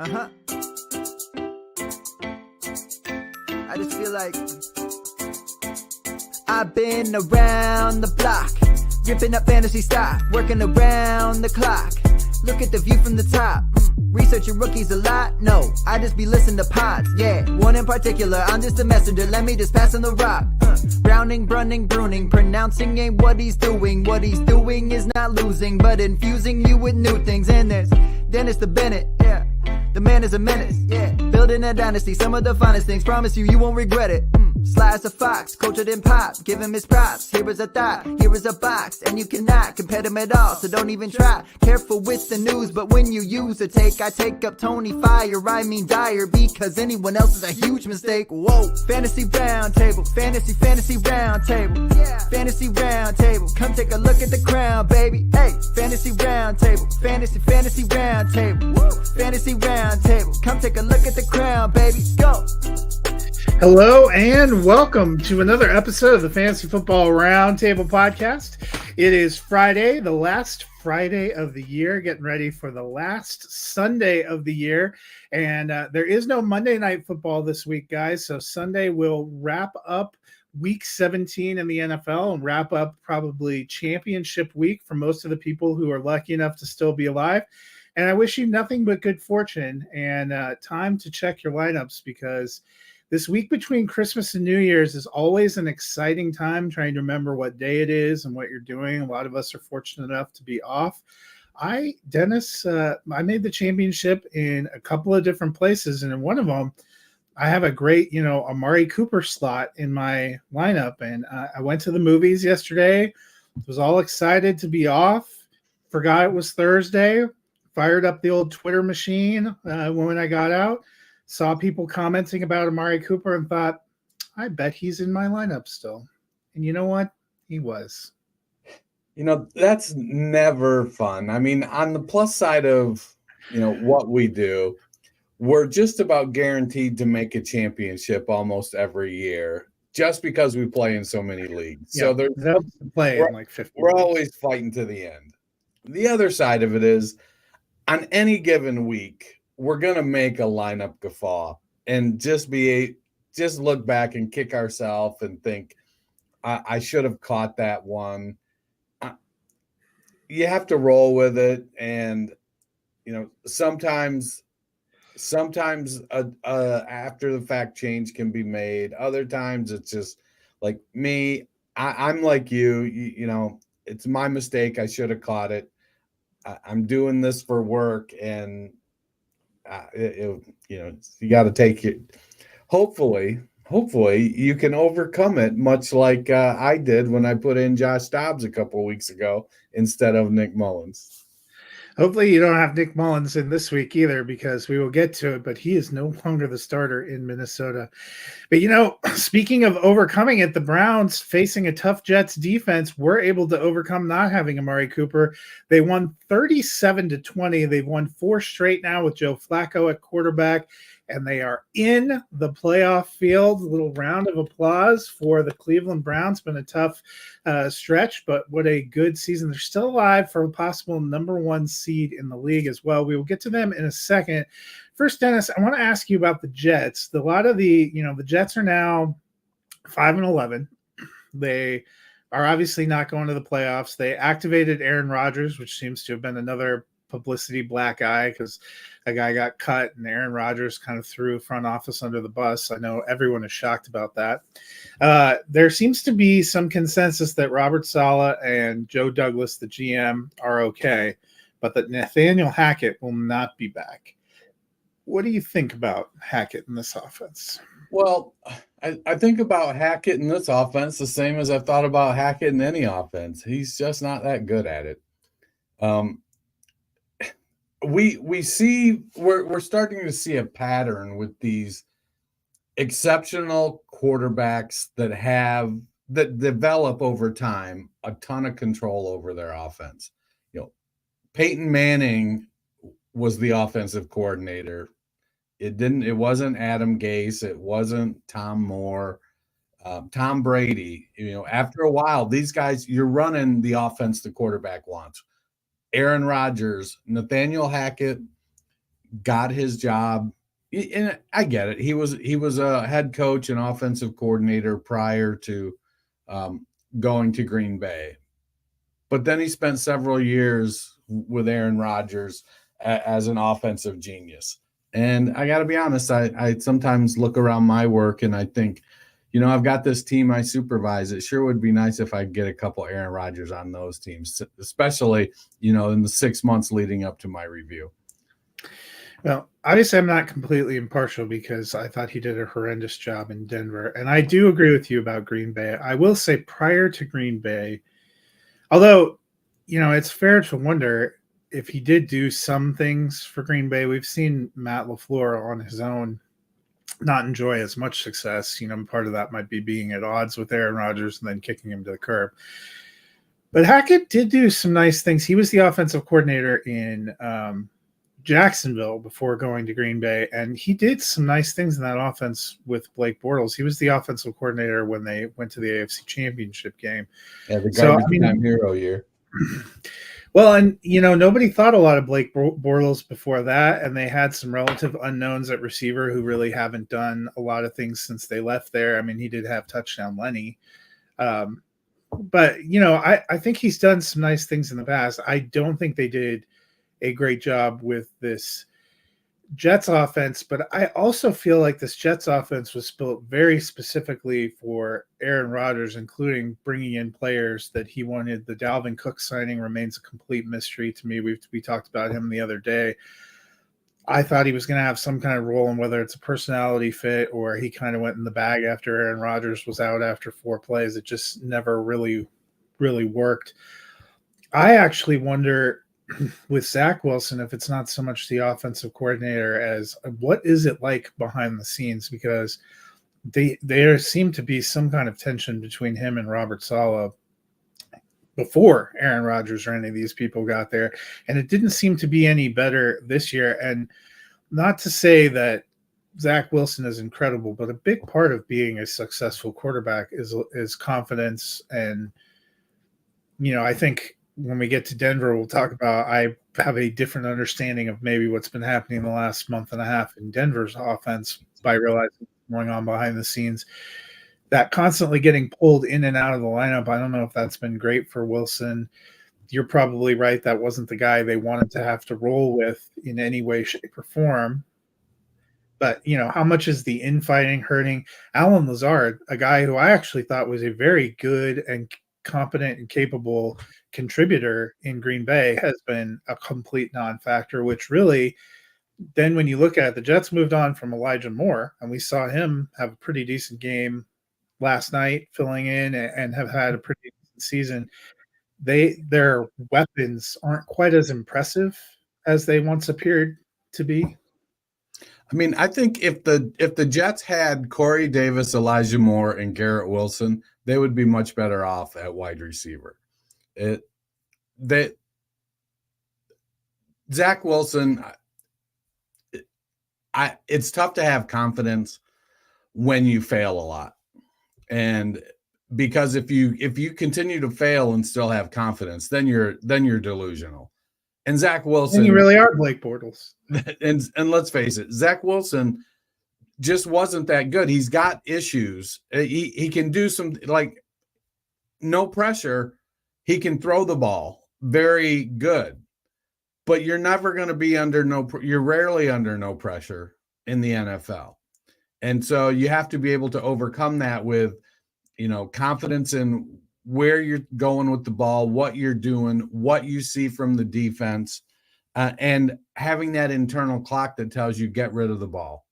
Uh-huh. I just feel like I've been around the block, ripping up fantasy stock, working around the clock. Look at the view from the top. Researching rookies a lot? No, I just be listening to pods. Yeah, one in particular, I'm just a messenger. Let me just pass on the rock. Browning, brunning, pruning, pronouncing ain't what he's doing. What he's doing is not losing, but infusing you with new things. And there's Dennis the Bennett, yeah. The man is a menace, yeah. Building a dynasty, some of the finest things. Promise you won't regret it. Sly as a fox, cultured in pop. Give him his props. Here is a thought, here is a box, and you cannot compare them at all. So don't even try. Careful with the news, but when you use a take, I take up Tony Fire. I mean Dyer, because anyone else is a huge mistake. Whoa, fantasy round table, fantasy round table, yeah. Fantasy round table. Come take a look at the crown, baby. Hey, fantasy round table, fantasy round table, woo. Fantasy round table. Come take a look at the crown, baby. Go. Hello and welcome to another episode of the Fantasy Football Roundtable Podcast. It is Friday, the last Friday of the year, getting ready for the last Sunday of the year. And there is no Monday Night Football this week, guys. So Sunday will wrap up Week 17 in the NFL and wrap up probably championship week for most of the people who are lucky enough to still be alive. And I wish you nothing but good fortune and time to check your lineups, because this week between Christmas and New Year's is always an exciting time, trying to remember what day it is and what you're doing. A lot of us are fortunate enough to be off. Dennis, I made the championship in a couple of different places, and in one of them, I have a great, Amari Cooper slot in my lineup. And I went to the movies yesterday, was all excited to be off, forgot it was Thursday, fired up the old Twitter machine when I got out. Saw people commenting about Amari Cooper and thought, I bet he's in my lineup still. And you know what? He was. That's never fun. I mean, on the plus side of, what we do, we're just about guaranteed to make a championship almost every year just because we play in so many leagues. Yeah, so we're in like 50 we're leagues. always fighting to the end. The other side of it is, on any given week, we're going to make a lineup guffaw and just look back and kick ourselves and think, I should have caught that one. You have to roll with it. And, sometimes after the fact change can be made. Other times it's just like me. I'm like you, it's my mistake. I should have caught it. I'm doing this for work, and you got to take it. Hopefully you can overcome it, much like I did when I put in Josh Dobbs a couple of weeks ago instead of Nick Mullins. Hopefully you don't have Nick Mullins in this week either, because we will get to it, but he is no longer the starter in Minnesota. But, speaking of overcoming it, the Browns, facing a tough Jets defense, were able to overcome not having Amari Cooper. They won 37-20. They've won 4 straight now with Joe Flacco at quarterback, and they are in the playoff field. A little round of applause for the Cleveland Browns. Been a tough stretch, but what a good season. They're still alive for a possible number 1 seed in the league as well. We will get to them in a second. First, Dennis, I want to ask you about the Jets. A lot of the Jets are now 5-11. They are obviously not going to the playoffs. They activated Aaron Rodgers, which seems to have been another publicity black eye, because a guy got cut and Aaron Rodgers kind of threw front office under the bus. I know everyone is shocked about that. There seems to be some consensus that Robert Saleh and Joe Douglas, the GM, are okay, but that Nathaniel Hackett will not be back. What do you think about Hackett in this offense? Well, I think about Hackett in this offense the same as I've thought about Hackett in any offense. He's just not that good at it. We're starting to see a pattern with these exceptional quarterbacks that develop over time a ton of control over their offense. Peyton Manning was the offensive coordinator. It wasn't Adam Gase. It wasn't Tom Moore. Tom Brady. After a while, these guys, you're running the offense the quarterback wants. Aaron Rodgers, Nathaniel Hackett got his job. And I get it. He was a head coach and offensive coordinator prior to going to Green Bay. But then he spent several years with Aaron Rodgers as an offensive genius. And I got to be honest, I sometimes look around my work and I think, I've got this team I supervise. It sure would be nice if I could get a couple Aaron Rodgers on those teams, especially, in the 6 months leading up to my review. Well, obviously, I'm not completely impartial because I thought he did a horrendous job in Denver. And I do agree with you about Green Bay. I will say prior to Green Bay, although, it's fair to wonder if he did do some things for Green Bay. We've seen Matt LaFleur on his own not enjoy as much success. Part of that might be being at odds with Aaron Rodgers and then kicking him to the curb. But Hackett did do some nice things. He was the offensive coordinator in Jacksonville before going to Green Bay, and he did some nice things in that offense with Blake Bortles. He was the offensive coordinator when they went to the AFC Championship game. Yeah, the garbage time hero year. Well, and nobody thought a lot of Blake Bortles before that, and they had some relative unknowns at receiver who really haven't done a lot of things since they left there. I mean, he did have touchdown Lenny, but I think he's done some nice things in the past. I don't think they did a great job with this Jets offense, but I also feel like this Jets offense was built very specifically for Aaron Rodgers, including bringing in players that he wanted. The Dalvin Cook signing remains a complete mystery to me. We talked about him the other day. I thought he was going to have some kind of role in whether it's a personality fit or he kind of went in the bag after Aaron Rodgers was out after 4 plays. It just never really worked. I actually wonder with Zach Wilson, if it's not so much the offensive coordinator as what is it like behind the scenes, because there seemed to be some kind of tension between him and Robert Saleh before Aaron Rodgers or any of these people got there. And it didn't seem to be any better this year. And not to say that Zach Wilson is incredible, but a big part of being a successful quarterback is confidence. And, I think when we get to Denver, we'll talk about, I have a different understanding of maybe what's been happening the last month and a half in Denver's offense by realizing what's going on behind the scenes. That constantly getting pulled in and out of the lineup, I don't know if that's been great for Wilson. You're probably right. That wasn't the guy they wanted to have to roll with in any way, shape, or form. But, how much is the infighting hurting? Alan Lazard, a guy who I actually thought was a very good and competent and capable contributor in Green Bay, has been a complete non-factor, which really, then when you look at it, the Jets moved on from Elijah Moore, and we saw him have a pretty decent game last night filling in and have had a pretty decent season. Their weapons aren't quite as impressive as they once appeared to be. I mean, I think if the Jets had Corey Davis, Elijah Moore, and Garrett Wilson, they would be much better off at wide receiver. Zach Wilson, it's tough to have confidence when you fail a lot. And because if you continue to fail and still have confidence, then you're delusional. And Zach Wilson, and you really are Blake Bortles. And let's face it, Zach Wilson just wasn't that good. He's got issues. He can do some, like, no pressure. He can throw the ball very good, but you're never going to be you're rarely under no pressure in the NFL. And so you have to be able to overcome that with, confidence in where you're going with the ball, what you're doing, what you see from the defense, and having that internal clock that tells you get rid of the ball.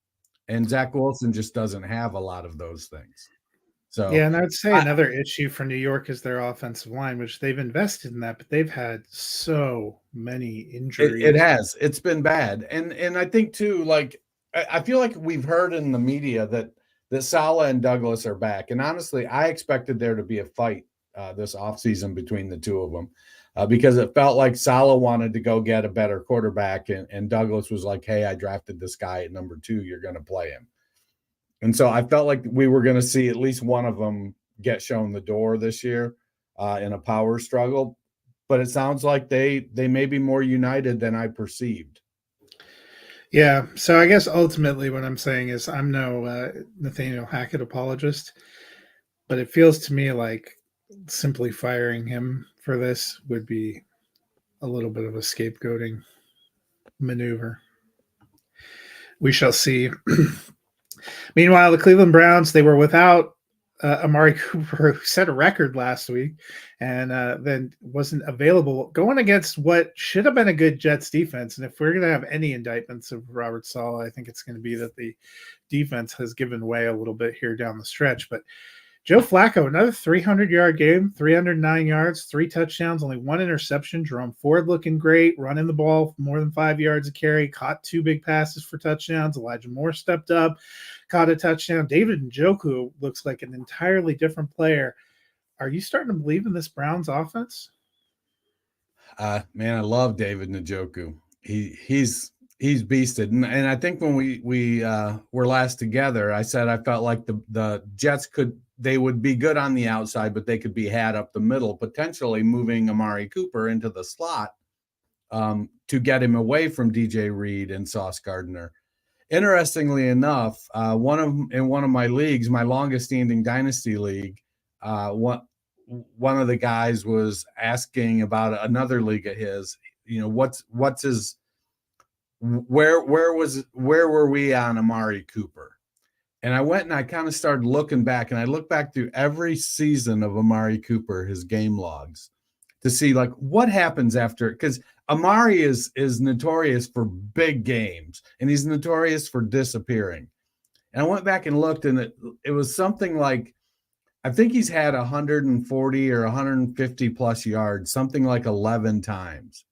And Zach Wilson just doesn't have a lot of those things. So yeah, and I'd say another issue for New York is their offensive line, which they've invested in that, but they've had so many injuries. It has. It's been bad. And I think too, like, I feel like we've heard in the media that Saleh and Douglas are back. And honestly, I expected there to be a fight this offseason between the two of them because it felt like Saleh wanted to go get a better quarterback and Douglas was like, hey, I drafted this guy at number 2. You're going to play him. And so I felt like we were going to see at least one of them get shown the door this year in a power struggle. But it sounds like they may be more united than I perceived. Yeah. So I guess ultimately what I'm saying is I'm no Nathaniel Hackett apologist, but it feels to me like simply firing him for this would be a little bit of a scapegoating maneuver. We shall see. Meanwhile, the Cleveland Browns, they were without Amari Cooper, who set a record last week and then wasn't available going against what should have been a good Jets defense. And if we're going to have any indictments of Robert Saleh, I think it's going to be that the defense has given way a little bit here down the stretch. But Joe Flacco, another 300-yard game, 309 yards, 3 touchdowns, only 1 interception. Jerome Ford looking great, running the ball more than 5 yards a carry, caught 2 big passes for touchdowns. Elijah Moore stepped up, caught a touchdown. David Njoku looks like an entirely different player. Are you starting to believe in this Browns offense? Man, I love David Njoku. He's beasted, and I think when we were last together, I said I felt like the Jets they would be good on the outside, but they could be had up the middle, potentially moving Amari Cooper into the slot to get him away from DJ Reed and Sauce Gardner. Interestingly enough, one of my leagues, my longest standing dynasty league, one of the guys was asking about another league of his. What's his where were we on Amari Cooper? And I went and I kind of started looking back, and I looked back through every season of Amari Cooper, his game logs, to see like what happens after, because Amari is notorious for big games and he's notorious for disappearing. And I went back and looked, and it was something like, I think he's had 140 or 150 plus yards, something like 11 times.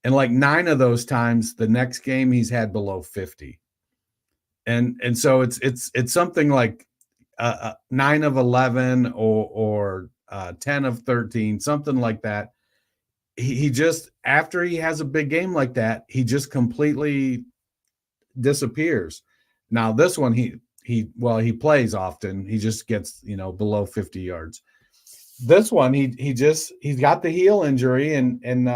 And like 9 of those times, the next game he's had below 50. And so it's something like 9 of 11 or 10 of 13, something like that. He just, after he has a big game like that, he just completely disappears. Now this one, he plays often. He just gets, below 50 yards. This one, he's got the heel injury, and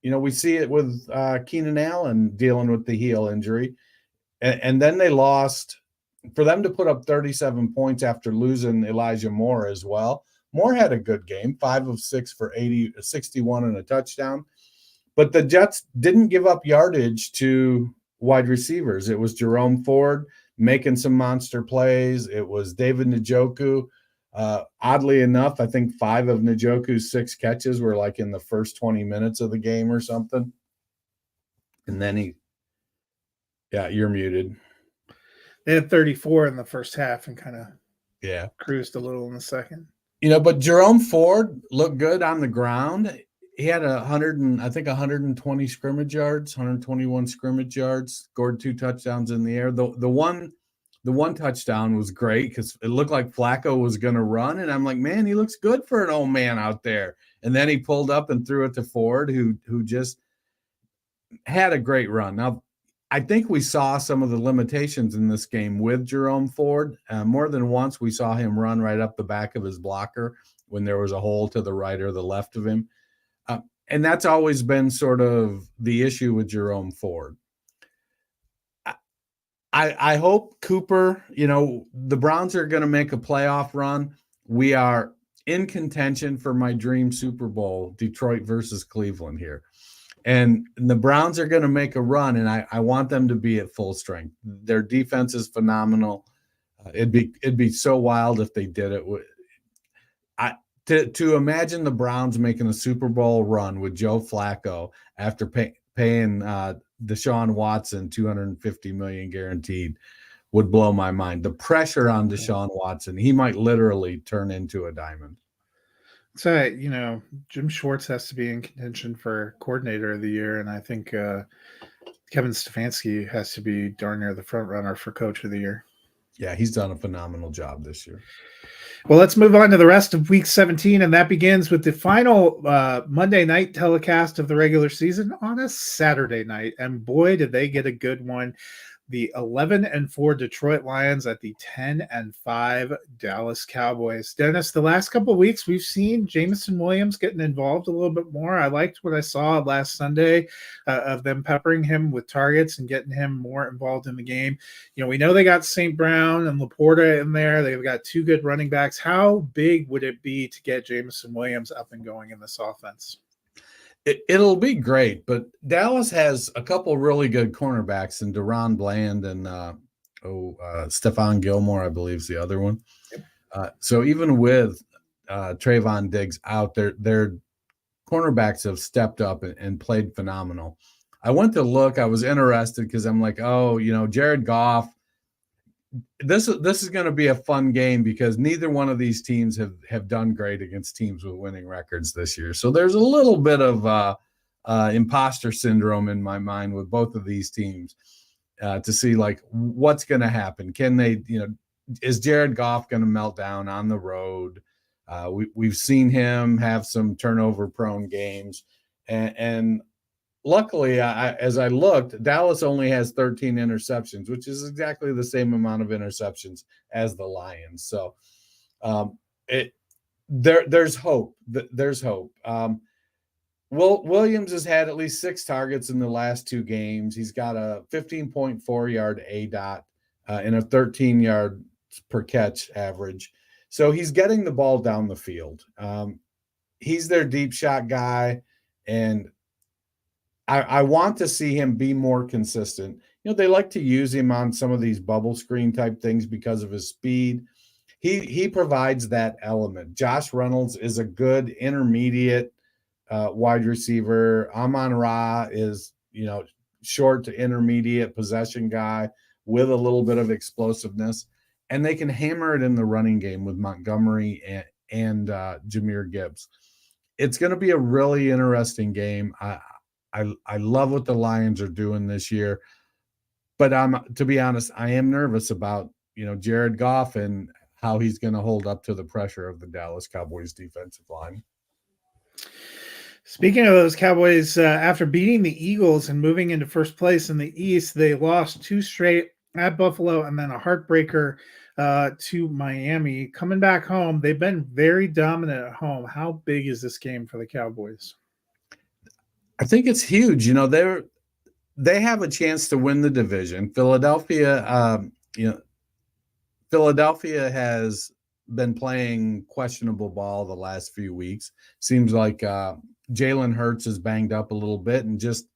we see it with Keenan Allen dealing with the heel injury. And then they lost, for them to put up 37 points after losing Elijah Moore as well. Moore had a good game, 5 of 6 for 61 and a touchdown. But the Jets didn't give up yardage to wide receivers. It was Jerome Ford making some monster plays. It was David Njoku. Oddly enough, I think 5 of Njoku's 6 catches were like in the first 20 minutes of the game or something. And then you're muted. They had 34 in the first half and kind of cruised a little in the second. But Jerome Ford looked good on the ground. He had 120 scrimmage yards, 121 scrimmage yards, scored 2 touchdowns in the air. The one touchdown was great because it looked like Flacco was going to run, and I'm like, man, he looks good for an old man out there. And then he pulled up and threw it to Ford, who just had a great run. Now, I think we saw some of the limitations in this game with Jerome Ford. More than once, we saw him run right up the back of his blocker when there was a hole to the right or the left of him. And that's always been sort of the issue with Jerome Ford. I hope Cooper, the Browns are going to make a playoff run. We are in contention for my dream Super Bowl, Detroit versus Cleveland here. And the Browns are going to make a run, and I want them to be at full strength. Their defense is phenomenal. It'd be so wild if they did it. To imagine the Browns making a Super Bowl run with Joe Flacco after paying Deshaun Watson $250 million guaranteed would blow my mind. The pressure on Deshaun Watson, he might literally turn into a diamond. So, Jim Schwartz has to be in contention for coordinator of the year, and I think Kevin Stefanski has to be darn near the front runner for coach of the year. Yeah, he's done a phenomenal job this year. Well, let's move on to the rest of Week 17, and that begins with the final Monday night telecast of the regular season on a Saturday night. And boy, did they get a good one. the 11-4 Detroit Lions at the 10-5 Dallas Cowboys. Dennis, the last couple of weeks we've seen Jameson Williams getting involved a little bit more. I liked what I saw last Sunday of them peppering him with targets and getting him more involved in the game. We know they got St. Brown and Laporta in there. They've got two good running backs. How big would it be to get Jameson Williams up and going in this offense? It'll be great, but Dallas has a couple really good cornerbacks in Deron Bland and Stephon Gilmore, I believe is the other one. So even with Trayvon Diggs out there, their cornerbacks have stepped up and played phenomenal. I went to look. I was interested because I'm like, Jared Goff. This is going to be a fun game because neither one of these teams have done great against teams with winning records this year. So there's a little bit of imposter syndrome in my mind with both of these teams to see like what's going to happen. Can they, is Jared Goff going to melt down on the road? We've seen him have some turnover prone games and luckily, as I looked, Dallas only has 13 interceptions, which is exactly the same amount of interceptions as the Lions. So there's hope. There's hope. Williams has had at least 6 targets in the last 2 games. He's got a 15.4 yard ADOT and a 13 yard per catch average. So he's getting the ball down the field. He's their deep shot guy, and I want to see him be more consistent. They like to use him on some of these bubble screen type things because of his speed. He provides that element. Josh Reynolds is a good intermediate wide receiver. Amon-Ra is, short to intermediate possession guy with a little bit of explosiveness. And they can hammer it in the running game with Montgomery and Jahmyr Gibbs. It's going to be a really interesting game. I love what the Lions are doing this year, but to be honest, I am nervous about, Jared Goff and how he's going to hold up to the pressure of the Dallas Cowboys defensive line. Speaking of those Cowboys, after beating the Eagles and moving into first place in the East, they lost 2 straight at Buffalo and then a heartbreaker to Miami. Coming back home, they've been very dominant at home. How big is this game for the Cowboys? I think it's huge. They have a chance to win the division. Philadelphia has been playing questionable ball the last few weeks. Seems like Jalen Hurts is banged up a little bit and just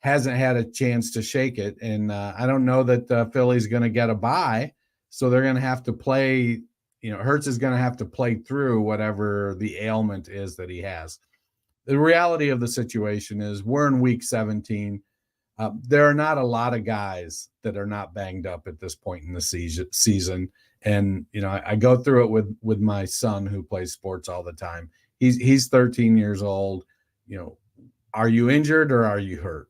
hasn't had a chance to shake it. And I don't know that Philly's going to get a bye, so they're going to have to play. Hurts is going to have to play through whatever the ailment is that he has. The reality of the situation is we're in week 17. There are not a lot of guys that are not banged up at this point in the season. And, I go through it with my son who plays sports all the time. He's 13 years old. Are you injured or are you hurt?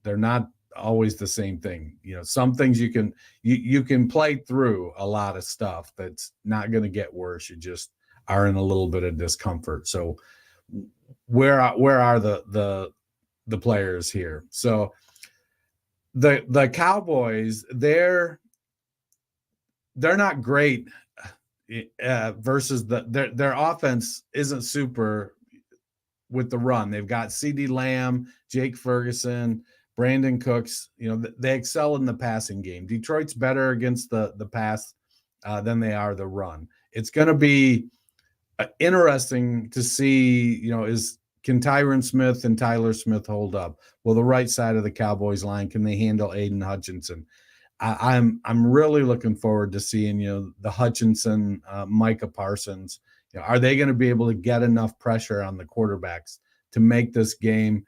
They're not always the same thing. Some things you can play through a lot of stuff that's not going to get worse. You just are in a little bit of discomfort. So where are the players here? So the Cowboys, they're not great versus their offense isn't super with the run. They've got CeeDee Lamb, Jake Ferguson, Brandon Cooks. They excel in the passing game. Detroit's better against the pass than they are the run. It's going to be interesting to see, can Tyron Smith and Tyler Smith hold up? Will the right side of the Cowboys line, can they handle Aiden Hutchinson? I'm really looking forward to seeing, the Hutchinson, Micah Parsons. Are they going to be able to get enough pressure on the quarterbacks to make this game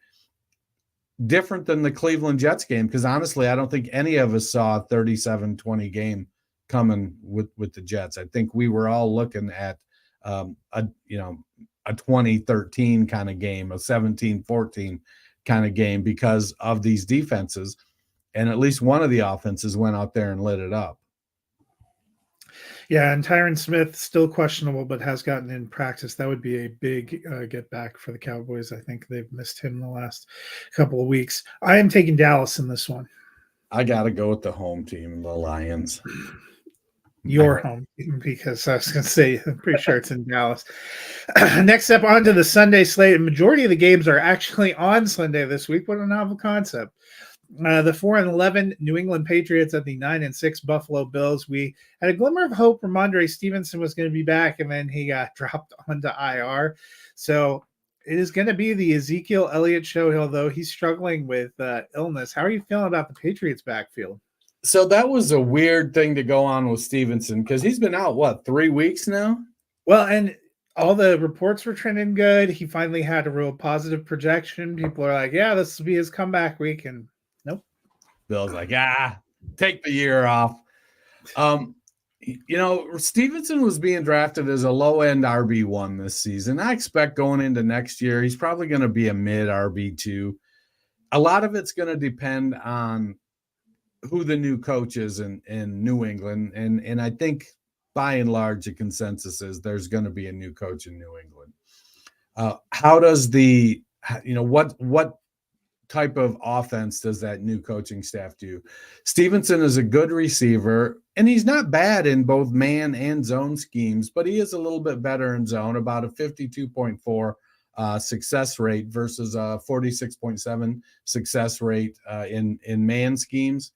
different than the Cleveland Jets game? Because honestly, I don't think any of us saw a 37-20 game coming with the Jets. I think we were all looking at a 2013 kind of game, a 17-14 kind of game because of these defenses. And at least one of the offenses went out there and lit it up. Yeah, and Tyron Smith still questionable, but has gotten in practice. That would be a big get back for the Cowboys. I think they've missed him the last couple of weeks. I am taking Dallas in this one. I got to go with the home team, the Lions. Your home team, because I was going to say, I'm pretty sure it's in Dallas. Next up, on to the Sunday slate. The majority of the games are actually on Sunday this week. What a novel concept. The 4-11 New England Patriots at the 9-6 Buffalo Bills. We had a glimmer of hope Ramondre Stevenson was going to be back, and then he got dropped onto IR. So it is going to be the Ezekiel Elliott show, although he's struggling with illness. How are you feeling about the Patriots backfield? So that was a weird thing to go on with Stevenson because he's been out, 3 weeks now? Well, and all the reports were trending good. He finally had a real positive projection. People are like, yeah, this will be his comeback week. And nope. Bill's like, take the year off. Stevenson was being drafted as a low-end RB1 this season. I expect going into next year, he's probably going to be a mid RB2. A lot of it's going to depend on who the new coach is in New England. And I think by and large, the consensus is there's going to be a new coach in New England. How does what type of offense does that new coaching staff do? Stevenson is a good receiver, and he's not bad in both man and zone schemes, but he is a little bit better in zone, about a 52.4 success rate versus a 46.7 success rate in man schemes.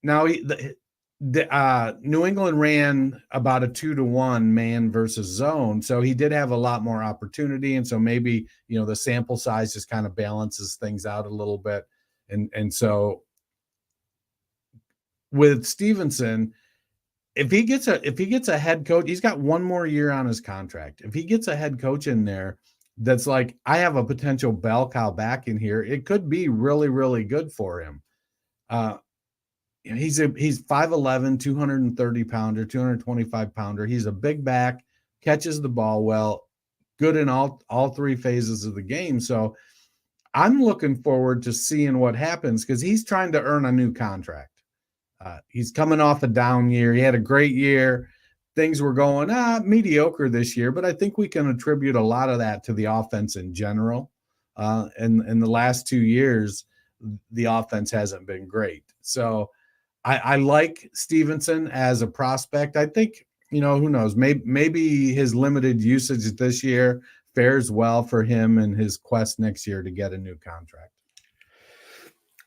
Now, New England ran about a 2-to-1 man versus zone, so he did have a lot more opportunity, and so maybe the sample size just kind of balances things out a little bit, and so with Stevenson, if he gets a head coach, he's got one more year on his contract. If he gets a head coach in there that's like, I have a potential bell cow back in here, it could be really, really good for him. He's 5'11", 230 pounder, 225 pounder. He's a big back, catches the ball well, good in all three phases of the game. So I'm looking forward to seeing what happens because he's trying to earn a new contract. He's coming off a down year. He had a great year. Things were going mediocre this year, but I think we can attribute a lot of that to the offense in general. In the last 2 years, the offense hasn't been great. So I like Stevenson as a prospect. I think, who knows, maybe his limited usage this year fares well for him and his quest next year to get a new contract.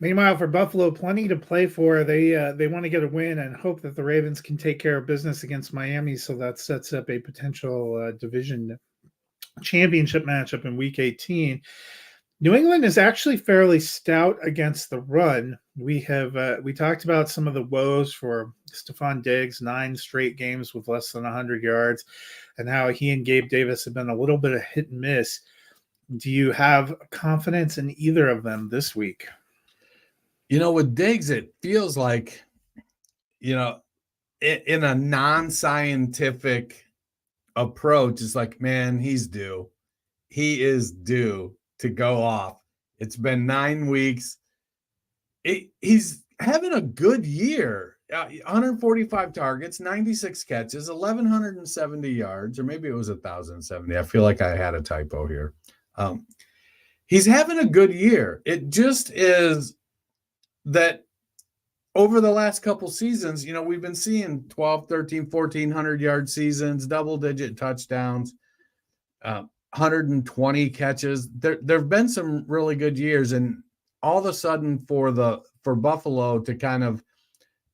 Meanwhile, for Buffalo, plenty to play for. They want to get a win and hope that the Ravens can take care of business against Miami, so that sets up a potential division championship matchup in Week 18. New England is actually fairly stout against the run. We talked about some of the woes for Stephon Diggs, 9 straight games with less than 100 yards, and how he and Gabe Davis have been a little bit of hit and miss. Do you have confidence in either of them this week? With Diggs, it feels like, in a non-scientific approach, it's like, man, he's due. He is due to go off. It's been 9 weeks. He's having a good year. 145 targets, 96 catches, 1,170 yards, or maybe it was 1,070. I feel like I had a typo here. He's having a good year. It just is that over the last couple seasons, we've been seeing 12, 13, 1,400-yard seasons, double-digit touchdowns, 120 catches. There have been some really good years, and all of a sudden for Buffalo to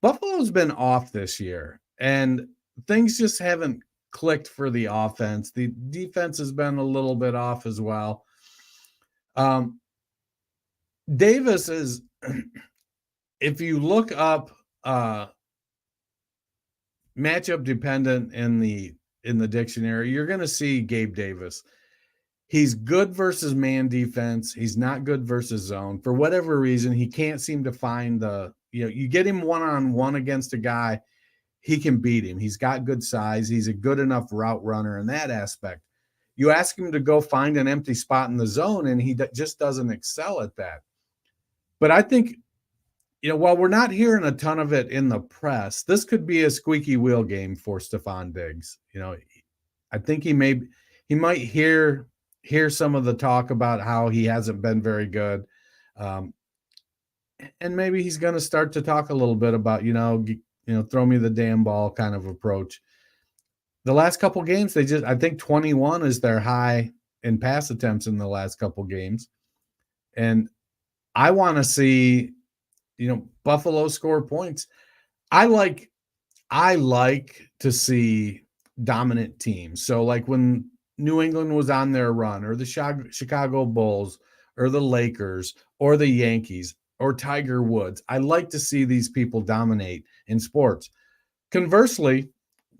Buffalo's been off this year, and things just haven't clicked for the offense. The defense has been a little bit off as well. Davis is, if you look up matchup dependent in the dictionary, you're going to see Gabe Davis. He's good versus man defense. He's not good versus zone. For whatever reason, he can't seem to find you get him one-on-one against a guy, he can beat him. He's got good size. He's a good enough route runner in that aspect. You ask him to go find an empty spot in the zone, and he just doesn't excel at that. But I think, while we're not hearing a ton of it in the press, this could be a squeaky wheel game for Stephon Diggs. I think he might hear some of the talk about how he hasn't been very good. and maybe he's going to start to talk a little bit about, throw me the damn ball kind of approach. The last couple games, I think 21 is their high in pass attempts in the last couple games. And I want to see, Buffalo score points. I like to see dominant teams. So like when New England was on their run, or the Chicago Bulls, or the Lakers, or the Yankees, or Tiger Woods, I like to see these people dominate in sports. Conversely,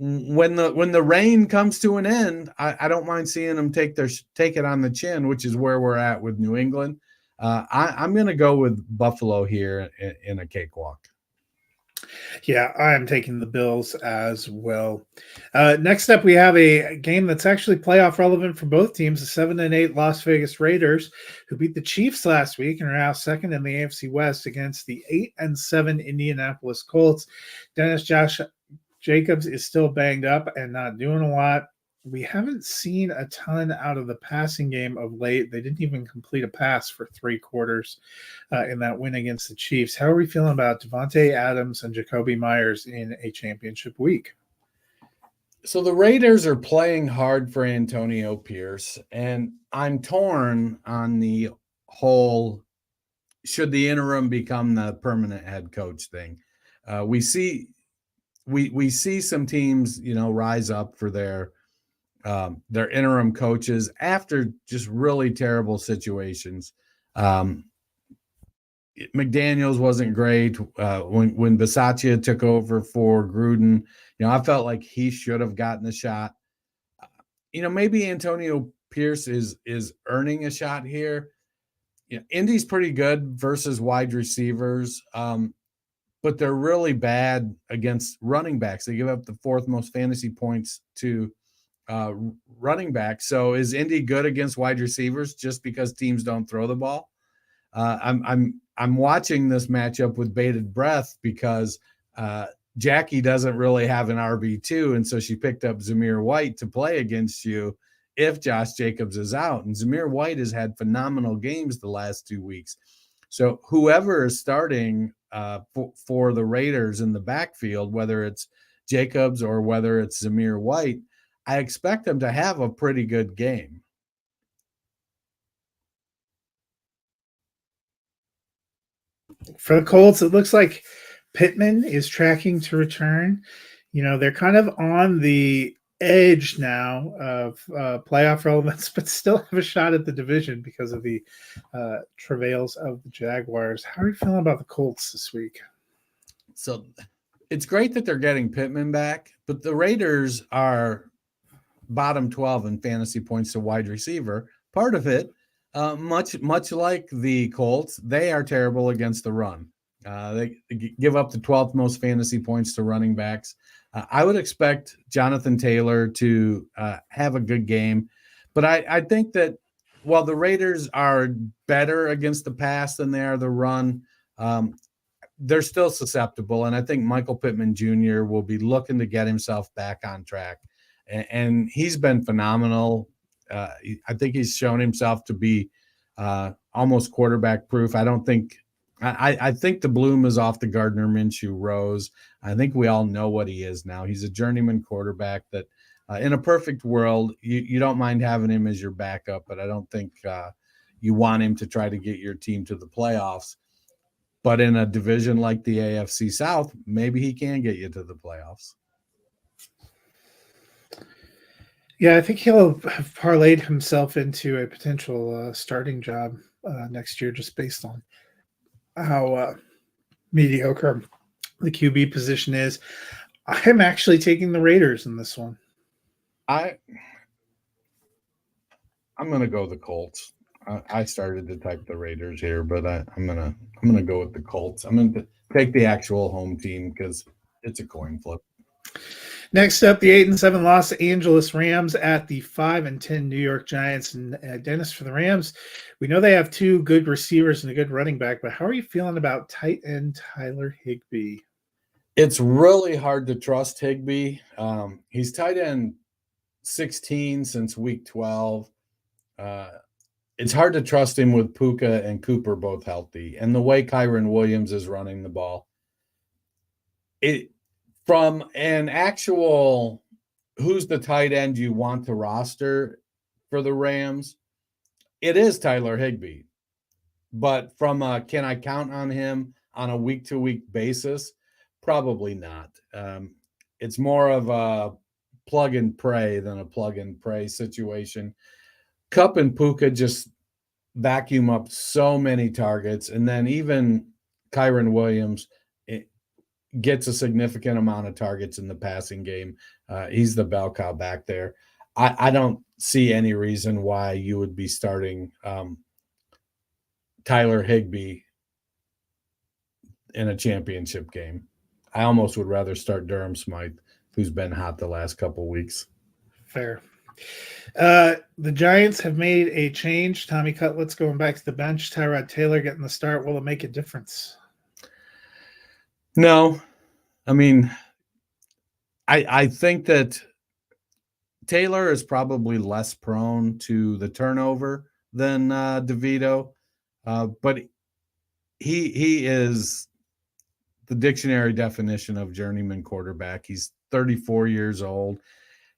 when the reign comes to an end, I don't mind seeing them take it on the chin, which is where we're at with New England. I'm going to go with Buffalo here in a cakewalk. Yeah, I am taking the Bills as well. Next up, we have a game that's actually playoff relevant for both teams. The 7-8 Las Vegas Raiders, who beat the Chiefs last week and are now second in the AFC West, against the 8-7 Indianapolis Colts. Josh Jacobs is still banged up and not doing a lot. We haven't seen a ton out of the passing game of late. They didn't even complete a pass for 3 quarters in that win against the Chiefs. How are we feeling about Devontae Adams and Jacoby Myers in a championship week? So the Raiders are playing hard for Antonio Pierce, and I'm torn on the whole should the interim become the permanent head coach thing. We see some teams, rise up for their interim coaches after just really terrible situations. McDaniels wasn't great when Bisaccia took over for Gruden. I felt like he should have gotten a shot. Maybe Antonio Pierce is earning a shot here. Indy's pretty good versus wide receivers, but they're really bad against running backs. They give up the 4th most fantasy points to running back. So is Indy good against wide receivers just because teams don't throw the ball? I'm watching this matchup with bated breath because Jackie doesn't really have an RB2, and so she picked up Zamir White to play against you if Josh Jacobs is out. And Zamir White has had phenomenal games the last 2 weeks. So whoever is starting for the Raiders in the backfield, whether it's Jacobs or whether it's Zamir White, I expect them to have a pretty good game. For the Colts, it looks like Pittman is tracking to return. They're kind of on the edge now of playoff relevance, but still have a shot at the division because of the travails of the Jaguars. How are you feeling about the Colts this week? So it's great that they're getting Pittman back, but the Raiders are bottom 12 in fantasy points to wide receiver. Part of it, much like the Colts, they are terrible against the run. They give up the 12th most fantasy points to running backs. I would expect Jonathan Taylor to have a good game, but I think that while the Raiders are better against the pass than they are the run, they're still susceptible, and I think Michael Pittman Jr. will be looking to get himself back on track. And he's been phenomenal. I think he's shown himself to be almost quarterback proof. I think the bloom is off the Gardner Minshew rose. I think we all know what he is now. He's a journeyman quarterback that in a perfect world, you don't mind having him as your backup, but I don't think you want him to try to get your team to the playoffs. But in a division like the AFC South, maybe he can get you to the playoffs. Yeah, I think he'll have parlayed himself into a potential starting job next year just based on how mediocre the QB position is. I'm actually taking the Raiders in this one. I'm going to go the Colts. I started to type the Raiders here, but I'm gonna go with the Colts. I'm going to take the actual home team because it's a coin flip. Next up, the 8-7 Los Angeles Rams at the 5-10 New York Giants. And Dennis, for the Rams, we know they have 2 good receivers and a good running back, but how are you feeling about tight end Tyler Higbee? It's really hard to trust Higbee. He's tight end 16 since week 12. it's hard to trust him with Puka and Cooper both healthy. And the way Kyron Williams is running the ball, it from an actual who's the tight end you want to roster for the Rams, it is Tyler Higbee. But from can I count on him on a week-to-week basis? Probably not. It's more of a plug and pray than a plug and pray situation. Kupp and Puka just vacuum up so many targets, and then even Kyron Williams gets a significant amount of targets in the passing game. He's the bell cow back there. I don't see any reason why you would be starting Tyler Higbee in a championship game. I almost would rather start Durham Smythe, who's been hot the last couple of weeks. Fair. The Giants have made a change. Tommy Cutlett's going back to the bench. Tyrod Taylor getting the start. Will it make a difference? No. I mean, I think that Taylor is probably less prone to the turnover than DeVito, but he is the dictionary definition of journeyman quarterback. He's 34 years old.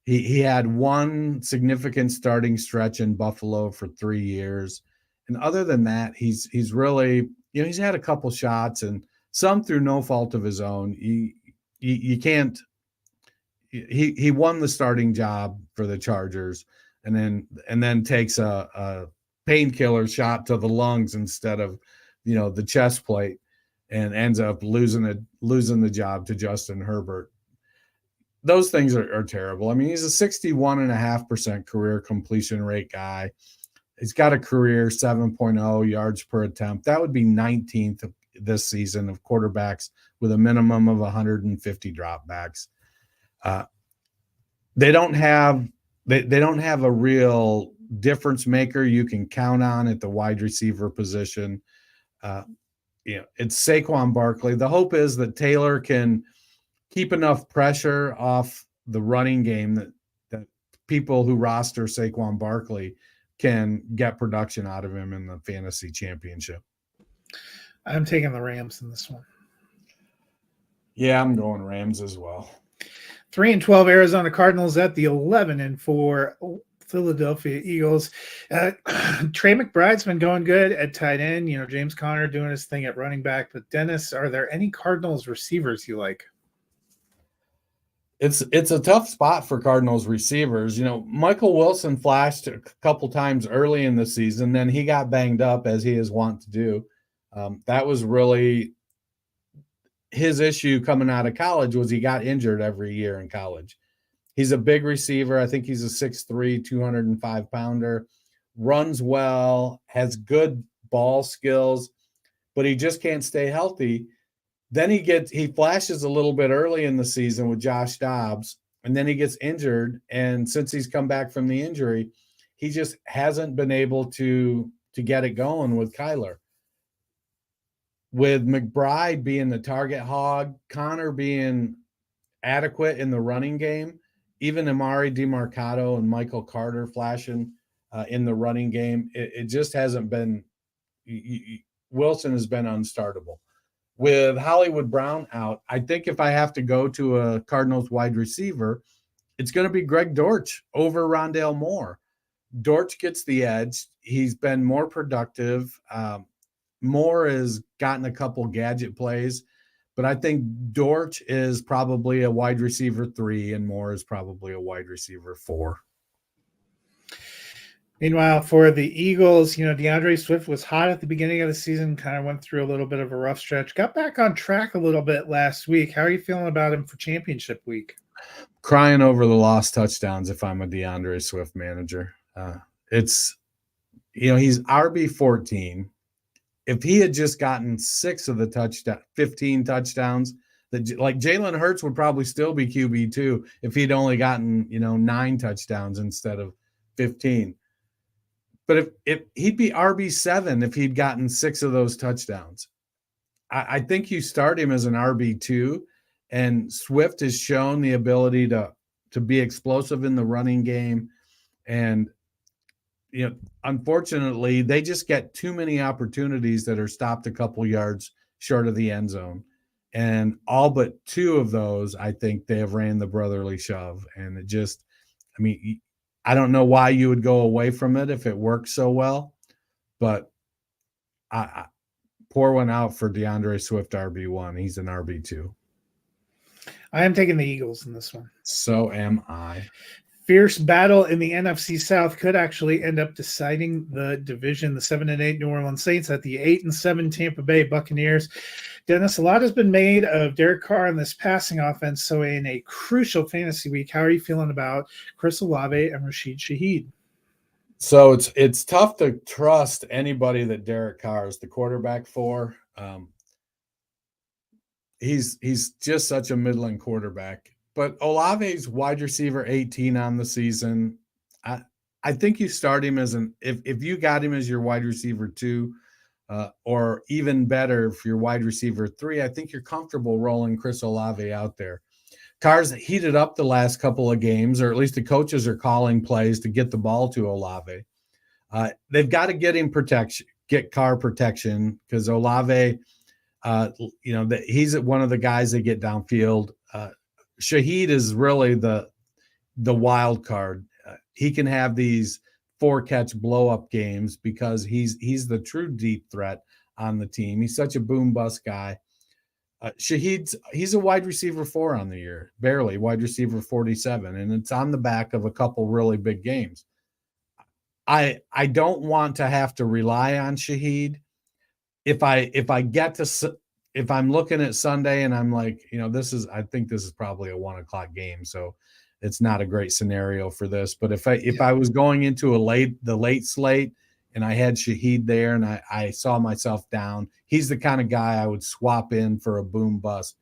He had one significant starting stretch in Buffalo for 3 years. And other than that, he's really, he's had a couple shots and some through no fault of his own. You can't, he won the starting job for the Chargers and then takes a painkiller shot to the lungs instead of, the chest plate and ends up losing the job to Justin Herbert. Those things are terrible. I mean, he's a 61.5% career completion rate guy. He's got a career 7.0 yards per attempt. That would be 19th this season of quarterbacks with a minimum of 150 dropbacks. They don't have a real difference maker you can count on at the wide receiver position. It's Saquon Barkley. The hope is that Taylor can keep enough pressure off the running game that people who roster Saquon Barkley can get production out of him in the fantasy championship. I'm taking the Rams in this one. Yeah, I'm going Rams as well. 3-12 Arizona Cardinals at the 11-4 Philadelphia Eagles. Trey McBride's been going good at tight end. James Conner doing his thing at running back. But Dennis, are there any Cardinals receivers you like? It's a tough spot for Cardinals receivers. Michael Wilson flashed a couple times early in the season, then he got banged up as he is wont to do. That was really his issue coming out of college, was he got injured every year in college. He's a big receiver. I think he's a 6'3", 205-pounder, runs well, has good ball skills, but he just can't stay healthy. Then he flashes a little bit early in the season with Josh Dobbs, and then he gets injured. And since he's come back from the injury, he just hasn't been able to get it going with Kyler. With McBride being the target hog, Connor being adequate in the running game, even Amari DeMarcado and Michael Carter flashing in the running game, it just hasn't been – Wilson has been unstartable. With Hollywood Brown out, I think if I have to go to a Cardinals wide receiver, it's going to be Greg Dortch over Rondale Moore. Dortch gets the edge. He's been more productive. Moore has gotten a couple gadget plays, but I think Dortch is probably a wide receiver 3 and Moore is probably a wide receiver 4. Meanwhile, for the Eagles, DeAndre Swift was hot at the beginning of the season, kind of went through a little bit of a rough stretch, got back on track a little bit last week. How are you feeling about him for championship week? Crying over the lost touchdowns if I'm a DeAndre Swift manager. He's RB14. If he had just gotten 6 of the 15 touchdowns, like Jalen Hurts would probably still be QB2 if he'd only gotten, 9 touchdowns instead of 15. But if he'd be RB7 if he'd gotten 6 of those touchdowns. I think you start him as an RB2, and Swift has shown the ability to be explosive in the running game. And unfortunately, they just get too many opportunities that are stopped a couple yards short of the end zone. And all but two of those, I think they have ran the brotherly shove. And it just, I mean, I don't know why you would go away from it if it works so well, but I pour one out for DeAndre Swift RB1. He's an RB2. I am taking the Eagles in this one. So am I. Fierce battle in the NFC South could actually end up deciding the division. The 7-8 New Orleans Saints at the 8-7 Tampa Bay Buccaneers. Dennis, a lot has been made of Derek Carr in this passing offense. So in a crucial fantasy week, how are you feeling about Chris Olave and Rashid Shaheed? So it's tough to trust anybody that Derek Carr is the quarterback for. He's just such a middling quarterback. But Olave's wide receiver 18 on the season. I think you start him as if you got him as your wide receiver 2, or even better, if you're wide receiver 3, I think you're comfortable rolling Chris Olave out there. Carr's heated up the last couple of games, or at least the coaches are calling plays to get the ball to Olave. They've got to get Carr protection, because Olave, he's one of the guys that get downfield. Shaheed is really the wild card. He can have these 4-catch blow-up games because he's the true deep threat on the team. He's such a boom-bust guy. He's a wide receiver 4 on the year, barely wide receiver 47, and it's on the back of a couple really big games. I don't want to have to rely on Shaheed. If I'm looking at Sunday and I'm like, I think this is probably a 1:00 game, so it's not a great scenario for this. But if I was going into the late slate and I had Shaheed there and I saw myself down, he's the kind of guy I would swap in for a boom bust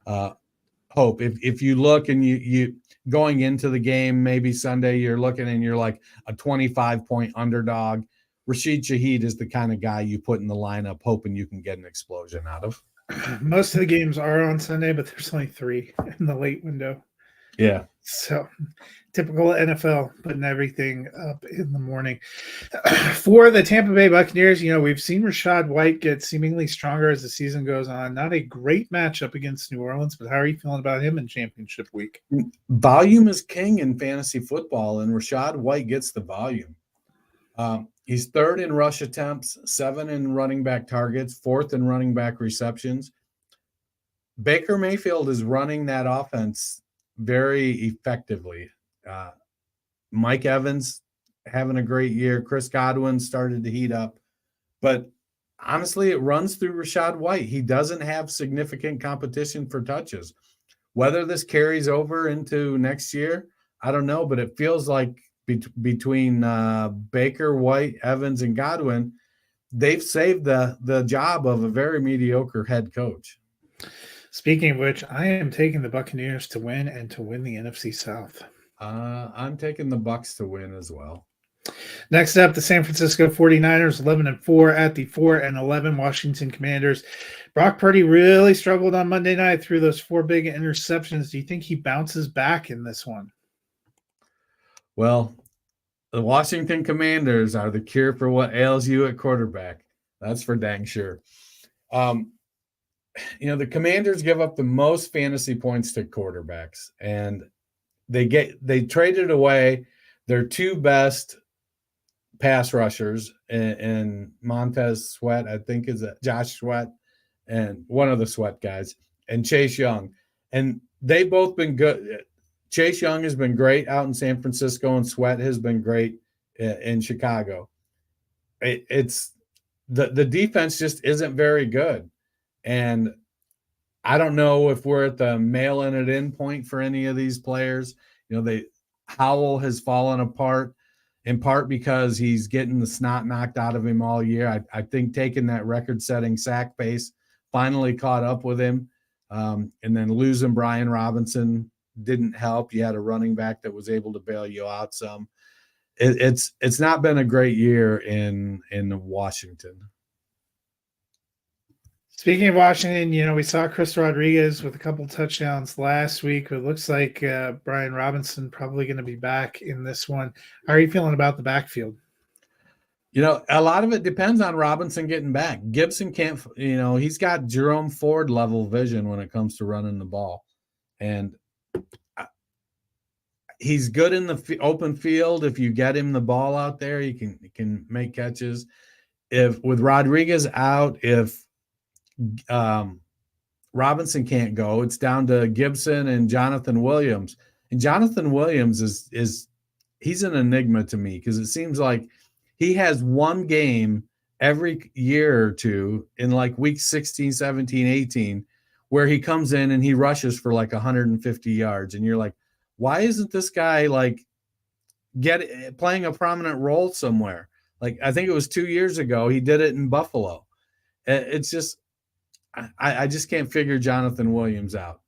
hope. If you look and you going into the game, maybe Sunday, you're looking and you're like a 25-point underdog, Rashid Shaheed is the kind of guy you put in the lineup hoping you can get an explosion out of. Most of the games are on Sunday, but there's only 3 in the late window. Yeah. So typical NFL, putting everything up in the morning. For the Tampa Bay Buccaneers, we've seen Rachaad White get seemingly stronger as the season goes on. Not a great matchup against New Orleans, but how are you feeling about him in championship week? Volume is king in fantasy football, and Rachaad White gets the volume. He's 3rd in rush attempts, 7 in running back targets, 4th in running back receptions. Baker Mayfield is running that offense very effectively. Mike Evans having a great year. Chris Godwin started to heat up. But honestly, it runs through Rachaad White. He doesn't have significant competition for touches. Whether this carries over into next year, I don't know, but it feels like between Baker, White, Evans, and Godwin, they've saved the job of a very mediocre head coach. Speaking of which, I am taking the Buccaneers to win and to win the NFC South. I'm taking the Bucs to win as well. Next up, the San Francisco 49ers, 11-4 at the 4-11 Washington Commanders. Brock Purdy really struggled on Monday night through those 4 big interceptions. Do you think he bounces back in this one? Well, the Washington Commanders are the cure for what ails you at quarterback. That's for dang sure. The Commanders give up the most fantasy points to quarterbacks, and they traded away their 2 best pass rushers in Montez Sweat, I think is Josh Sweat, and one of the Sweat guys, and Chase Young. And they've both been good. Chase Young has been great out in San Francisco, and Sweat has been great in Chicago. It's the defense just isn't very good. And I don't know if we're at the mailing it in point for any of these players. Howell has fallen apart in part because he's getting the snot knocked out of him all year. I think taking that record-setting sack pace finally caught up with him. And then losing Brian Robinson didn't help. You had a running back that was able to bail you out some. It's not been a great year in Washington. Speaking of Washington, we saw Chris Rodriguez with a couple touchdowns last week. It looks like Brian Robinson probably going to be back in this one. How are you feeling about the backfield? A lot of it depends on Robinson getting back. Gibson can't, he's got Jerome Ford level vision when it comes to running the ball. And he's good in the open field. If you get him the ball out there, he can make catches. If with Rodriguez out, if Robinson can't go, it's down to Gibson and Jonathan Williams. And Jonathan Williams he's an enigma to me because it seems like he has one game every year or two in like week 16, 17, 18, where he comes in and he rushes for like 150 yards. And you're like, why isn't this guy like playing a prominent role somewhere? Like, I think it was 2 years ago, he did it in Buffalo. It's just, I just can't figure Jonathan Williams out.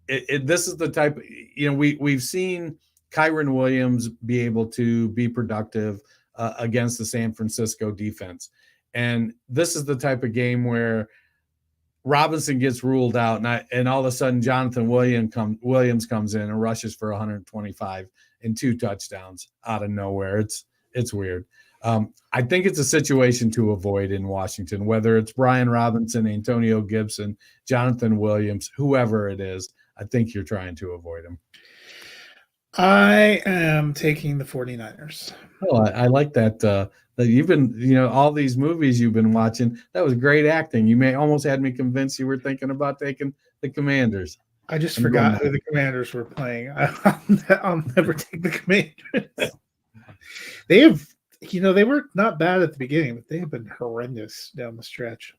This is the type, we've seen Kyron Williams be able to be productive against the San Francisco defense. And this is the type of game where Robinson gets ruled out, and all of a sudden Jonathan Williams comes in and rushes for 125 and 2 touchdowns out of nowhere. It's weird. I think it's a situation to avoid in Washington, whether it's Brian Robinson, Antonio Gibson, Jonathan Williams, whoever it is. I think you're trying to avoid him. I am taking the 49ers. Oh, I like that. That you've been, all these movies you've been watching. That was great acting. You may almost had me convinced you were thinking about taking the Commanders. I just forgot who the Commanders were playing. I'll never take the Commanders. They have, they were not bad at the beginning, but they have been horrendous down the stretch.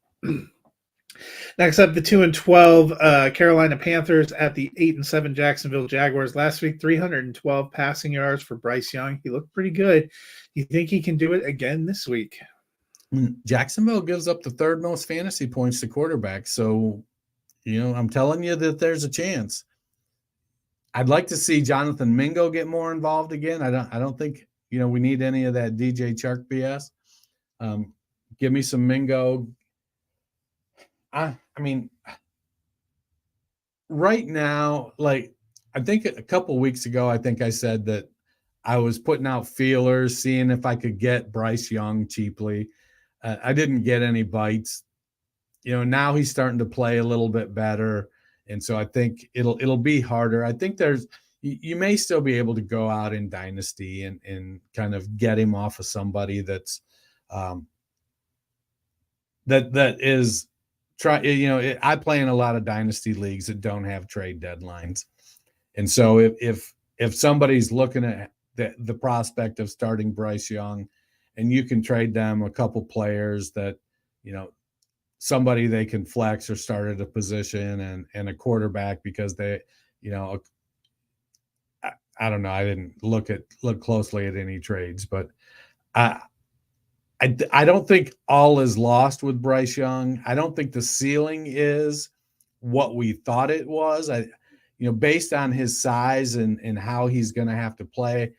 Next up, the 2-12 Carolina Panthers at the 8-7 Jacksonville Jaguars. Last week, 312 passing yards for Bryce Young. He looked pretty good. Do you think he can do it again this week? Jacksonville gives up the 3rd most fantasy points to quarterbacks. So, I'm telling you that there's a chance. I'd like to see Jonathan Mingo get more involved again. I don't think, we need any of that DJ Chark BS. Give me some Mingo. I mean, right now, like, I think a couple weeks ago, I think I said that I was putting out feelers, seeing if I could get Bryce Young cheaply. I didn't get any bites. Now he's starting to play a little bit better. And so I think it'll be harder. I think you may still be able to go out in Dynasty and kind of get him off of somebody that's that is I play in a lot of Dynasty leagues that don't have trade deadlines. And so if somebody's looking at the prospect of starting Bryce Young and you can trade them a couple players that, somebody they can flex or start at a position and a quarterback because they, I don't know. I didn't look closely at any trades, but I don't think all is lost with Bryce Young. I don't think the ceiling is what we thought it was. Based on his size and how he's going to have to play,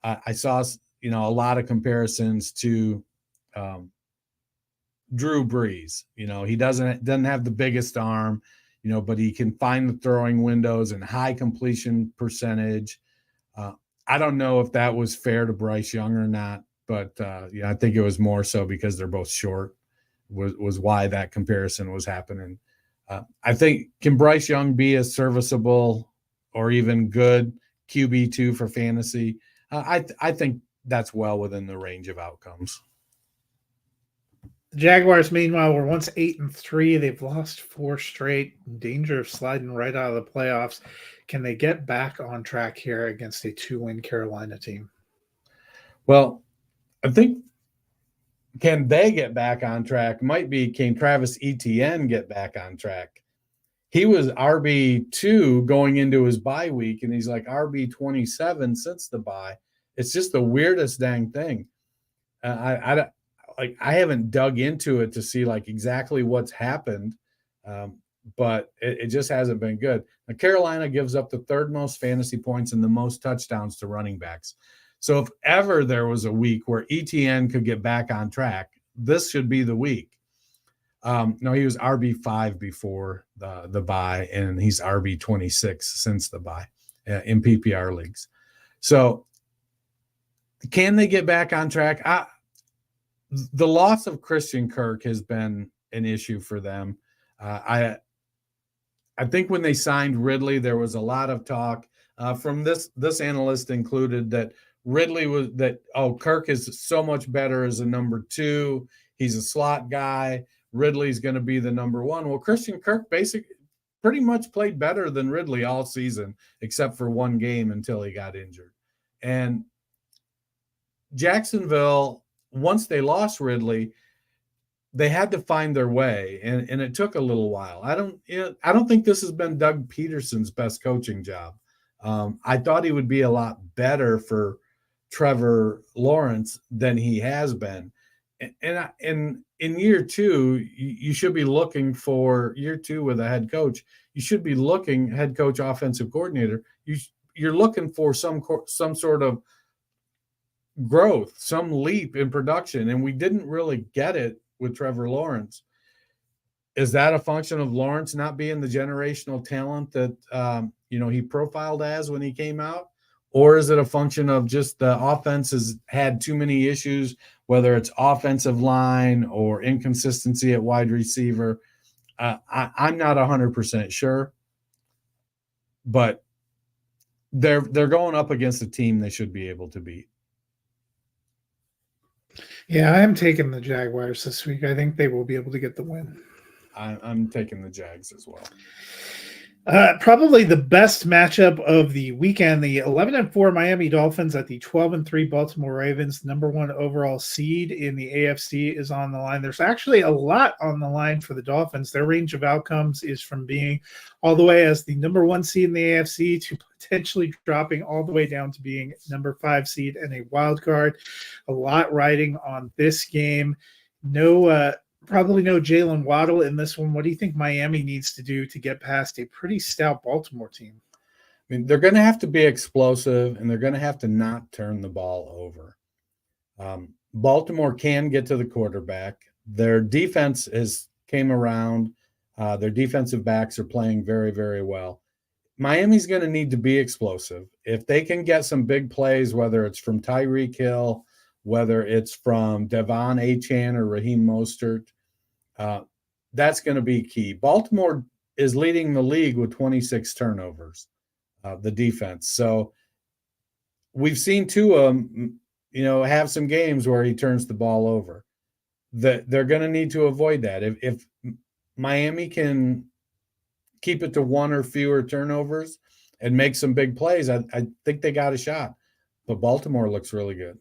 I saw, a lot of comparisons to Drew Brees. He doesn't have the biggest arm, but he can find the throwing windows and high completion percentage. I don't know if that was fair to Bryce Young or not. But I think it was more so because they're both short was why that comparison was happening. I think, can Bryce Young be a serviceable or even good QB2 for fantasy? I think that's well within the range of outcomes. The Jaguars, meanwhile, were once 8-3. They've lost 4 straight, in danger of sliding right out of the playoffs. Can they get back on track here against a 2-win Carolina team? Well, I think can they get back on track might be, can Travis Etienne get back on track? He was RB2 going into his bye week, and he's like RB27 since the bye. It's just the weirdest dang thing. I haven't dug into it to see like exactly what's happened, but it just hasn't been good. Now, Carolina gives up the 3rd most fantasy points and the most touchdowns to running backs. So if ever there was a week where ETN could get back on track, this should be the week. No, he was RB5 before the bye, and he's RB26 since the bye in PPR leagues. So can they get back on track? the loss of Christian Kirk has been an issue for them. I think when they signed Ridley, there was a lot of talk from this analyst included that Kirk is so much better as a number 2. He's a slot guy. Ridley's going to be the number 1. Well, Christian Kirk pretty much played better than Ridley all season, except for one game until he got injured. And Jacksonville, once they lost Ridley, they had to find their way, and it took a little while. I don't think this has been Doug Peterson's best coaching job. I thought he would be a lot better for Trevor Lawrence than he has been. And in year 2, you should be looking for year 2 with a head coach. You should be looking head coach, offensive coordinator. You're looking for some sort of growth, some leap in production, and we didn't really get it with Trevor Lawrence. Is that a function of Lawrence not being the generational talent that he profiled as when he came out? Or is it a function of just the offense has had too many issues, whether it's offensive line or inconsistency at wide receiver? I'm not 100% sure, but they're going up against a team they should be able to beat. Yeah, I'm taking the Jaguars this week. I think they will be able to get the win. I'm taking the Jags as well. Probably the best matchup of the weekend, the 11-4 Miami Dolphins at the 12-3 Baltimore Ravens, number 1 overall seed in the AFC, is on the line. There's actually a lot on the line for the Dolphins. Their range of outcomes is from being all the way as the number 1 seed in the AFC to potentially dropping all the way down to being number 5 seed and a wild card. A lot riding on this game. Probably no Jalen Waddle in this one. What do you think Miami needs to do to get past a pretty stout Baltimore team? I mean, they're going to have to be explosive, and they're going to have to not turn the ball over. Baltimore can get to the quarterback. Their defense came around. Their defensive backs are playing very, very well. Miami's going to need to be explosive. If they can get some big plays, whether it's from Tyreek Hill, whether it's from Devon Achane or Raheem Mostert, that's going to be key. Baltimore is leading the league with 26 turnovers, the defense. So we've seen Tua, have some games where he turns the ball over. They're going to need to avoid that. If Miami can keep it to 1 or fewer turnovers and make some big plays, I think they got a shot. But Baltimore looks really good.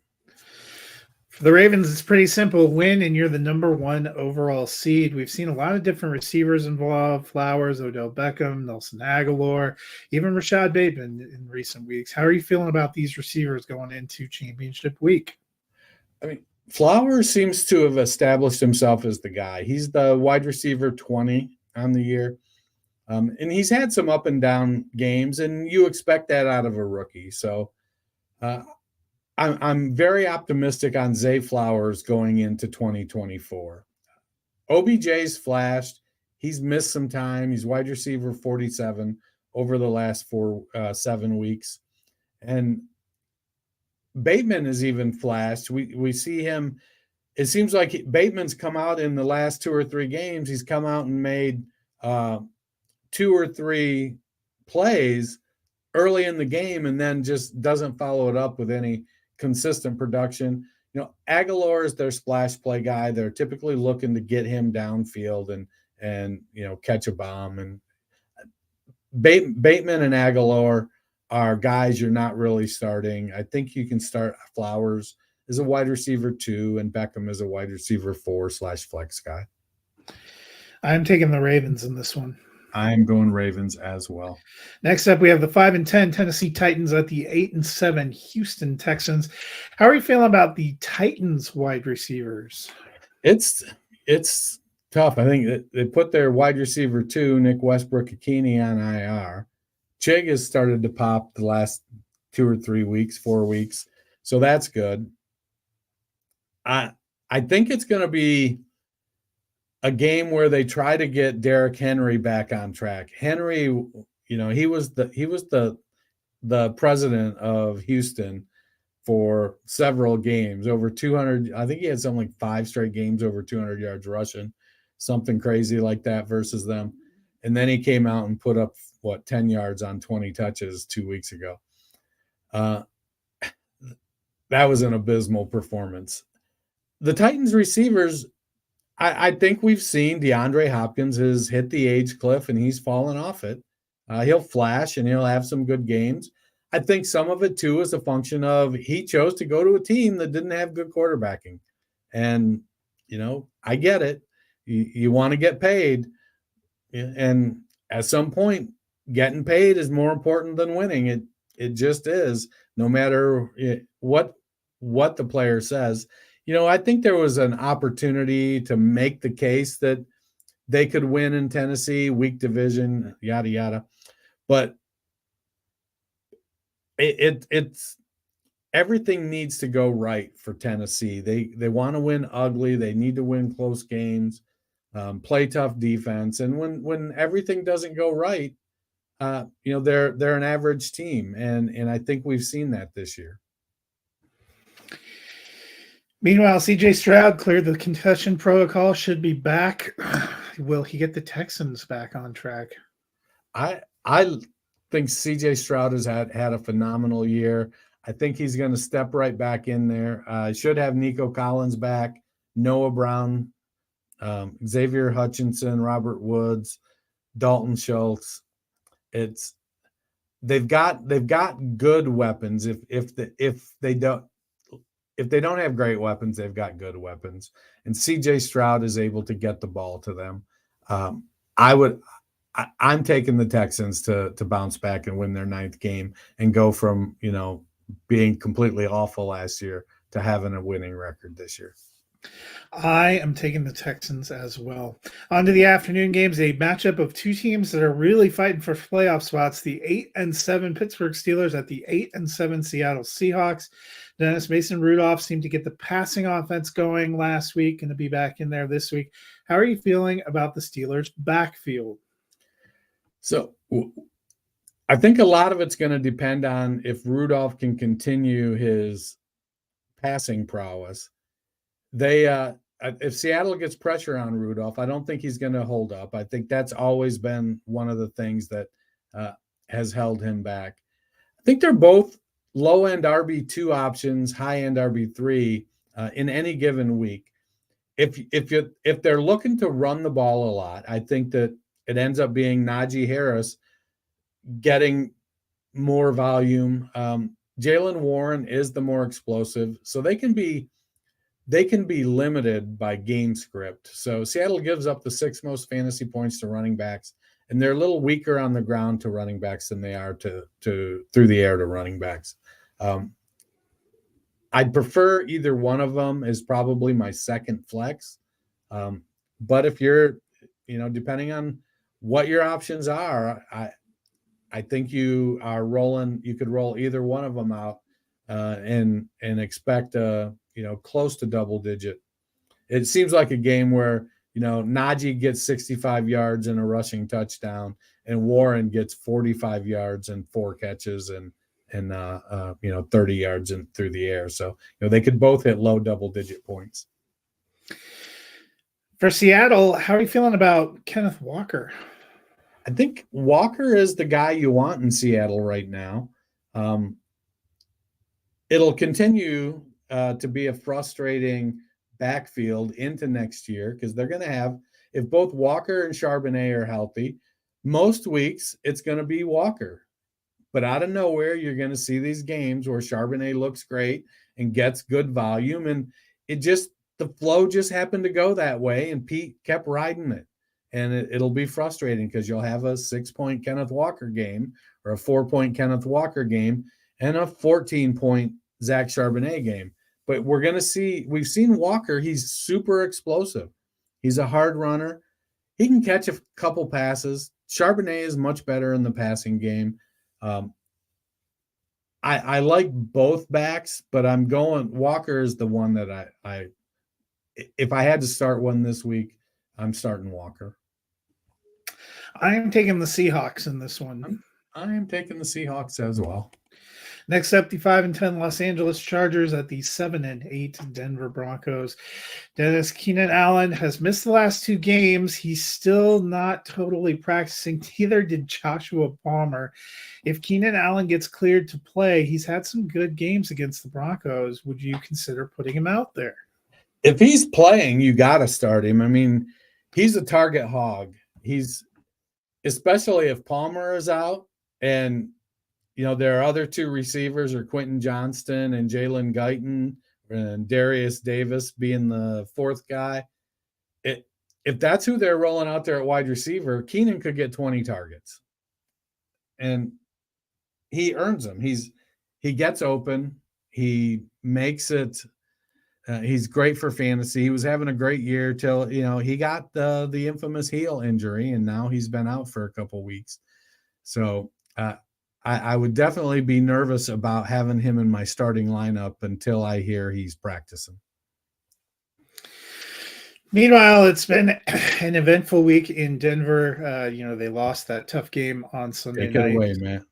For the Ravens, it's pretty simple. Win, and you're the number 1 overall seed. We've seen a lot of different receivers involved: Flowers, Odell Beckham, Nelson Aguilar, even Rashad Bateman in recent weeks. How are you feeling about these receivers going into championship week? I mean, Flowers seems to have established himself as the guy. He's the wide receiver 20 on the year. And he's had some up and down games, and you expect that out of a rookie. So I'm very optimistic on Zay Flowers going into 2024. OBJ's flashed. He's missed some time. He's wide receiver 47 over the last 7 weeks. And Bateman has even flashed. We see him. It seems like Bateman's come out in the last 2 or 3 games. He's come out and made 2 or 3 plays early in the game and then just doesn't follow it up with any consistent production. Aguilar is their splash play guy. They're typically looking to get him downfield and catch a bomb. And Bateman and Aguilar are guys you're not really starting. I think you can start Flowers as a wide receiver 2 and Beckham as a wide receiver 4/flex guy. I'm taking the Ravens in this one. I'm going Ravens as well. Next up, we have the 5-10 Tennessee Titans at the 8-7 Houston Texans. How are you feeling about the Titans wide receivers? It's tough. I think they put their wide receiver 2, Nick Westbrook-Ikini, on IR. Chig has started to pop the last 2 or 3 weeks, 4 weeks. So that's good. I think it's going to be a game where they try to get Derrick Henry back on track. Henry, he was the president of Houston for several games, over 200. I think he had something like 5 straight games over 200 yards rushing, something crazy like that versus them. And then he came out and put up 10 yards on 20 touches 2 weeks ago. That was an abysmal performance. The Titans receivers, I think we've seen DeAndre Hopkins has hit the age cliff and he's fallen off it. He'll flash and he'll have some good games. I think some of it too is a function of he chose to go to a team that didn't have good quarterbacking. And, I get it. You want to get paid. And at some point, getting paid is more important than winning. It just is, no matter what the player says. I think there was an opportunity to make the case that they could win in Tennessee, weak division, yada, yada. But it's everything needs to go right for Tennessee. They want to win ugly. They need to win close games, play tough defense. And when everything doesn't go right, they're an average team. And I think we've seen that this year. Meanwhile, C.J. Stroud cleared the concussion protocol, should be back. Will he get the Texans back on track? I think C.J. Stroud has had a phenomenal year. I think he's going to step right back in there. Should have Nico Collins back, Noah Brown, Xavier Hutchinson, Robert Woods, Dalton Schultz. They've got good weapons. If they don't have great weapons, they've got good weapons. And CJ Stroud is able to get the ball to them. I'm taking the Texans to bounce back and win their 9th game and go from, being completely awful last year to having a winning record this year. I am taking the Texans as well. On to the afternoon games, a matchup of two teams that are really fighting for playoff spots. The 8-7 Pittsburgh Steelers at the 8-7 Seattle Seahawks. Dennis Mason Rudolph seemed to get the passing offense going last week and to be back in there this week. How are you feeling about the Steelers' backfield? So I think a lot of it's going to depend on if Rudolph can continue his passing prowess. If Seattle gets pressure on Rudolph, I don't think he's going to hold up. I think that's always been one of the things that has held him back. I think they're both low-end RB2 options, high-end RB3 in any given week. If they're looking to run the ball a lot, I think that it ends up being Najee Harris getting more volume. Jaylen Warren is the more explosive, so they can be limited by game script. So Seattle gives up the 6th most fantasy points to running backs, and they're a little weaker on the ground to running backs than they are to through the air to running backs. I'd prefer either one of them is probably my second flex. But if you're, depending on what your options are, I think you could roll either one of them out and expect close to double digit. It seems like a game where, Najee gets 65 yards and a rushing touchdown, and Warren gets 45 yards and 4 catches and 30 yards through the air. So, they could both hit low double digit points. For Seattle, how are you feeling about Kenneth Walker? I think Walker is the guy you want in Seattle right now. It'll continue to be a frustrating backfield into next year because they're going to have, if both Walker and Charbonnet are healthy, most weeks it's going to be Walker. But out of nowhere, you're going to see these games where Charbonnet looks great and gets good volume. And the flow just happened to go that way, and Pete kept riding it. And it'll be frustrating because you'll have a 6-point Kenneth Walker game or a 4-point Kenneth Walker game and a 14-point Zach Charbonnet game. But we've seen Walker. He's super explosive. He's a hard runner. He can catch a couple passes. Charbonnet is much better in the passing game. I like both backs, but I'm going Walker is the one that if I had to start one this week, I'm starting Walker. I am taking the Seahawks in this one. I am taking the Seahawks as well. Next up, the 5-10 Los Angeles Chargers at the 7-8 Denver Broncos. Dennis, Keenan Allen has missed the last 2 games. He's still not totally practicing. Neither did Joshua Palmer. If Keenan Allen gets cleared to play, he's had some good games against the Broncos. Would you consider putting him out there? If he's playing, you got to start him. I mean, he's a target hog. He's, especially if Palmer is out, and there are other 2 receivers, or Quentin Johnston and Jalen Guyton and Darius Davis being the 4th guy. If that's who they're rolling out there at wide receiver, Keenan could get 20 targets. And he earns them. He gets open. He makes it. He's great for fantasy. He was having a great year till he got the infamous heel injury, and now he's been out for a couple weeks. So I would definitely be nervous about having him in my starting lineup until I hear he's practicing. Meanwhile, it's been an eventful week in Denver. They lost that tough game on Sunday night. Take it away, man.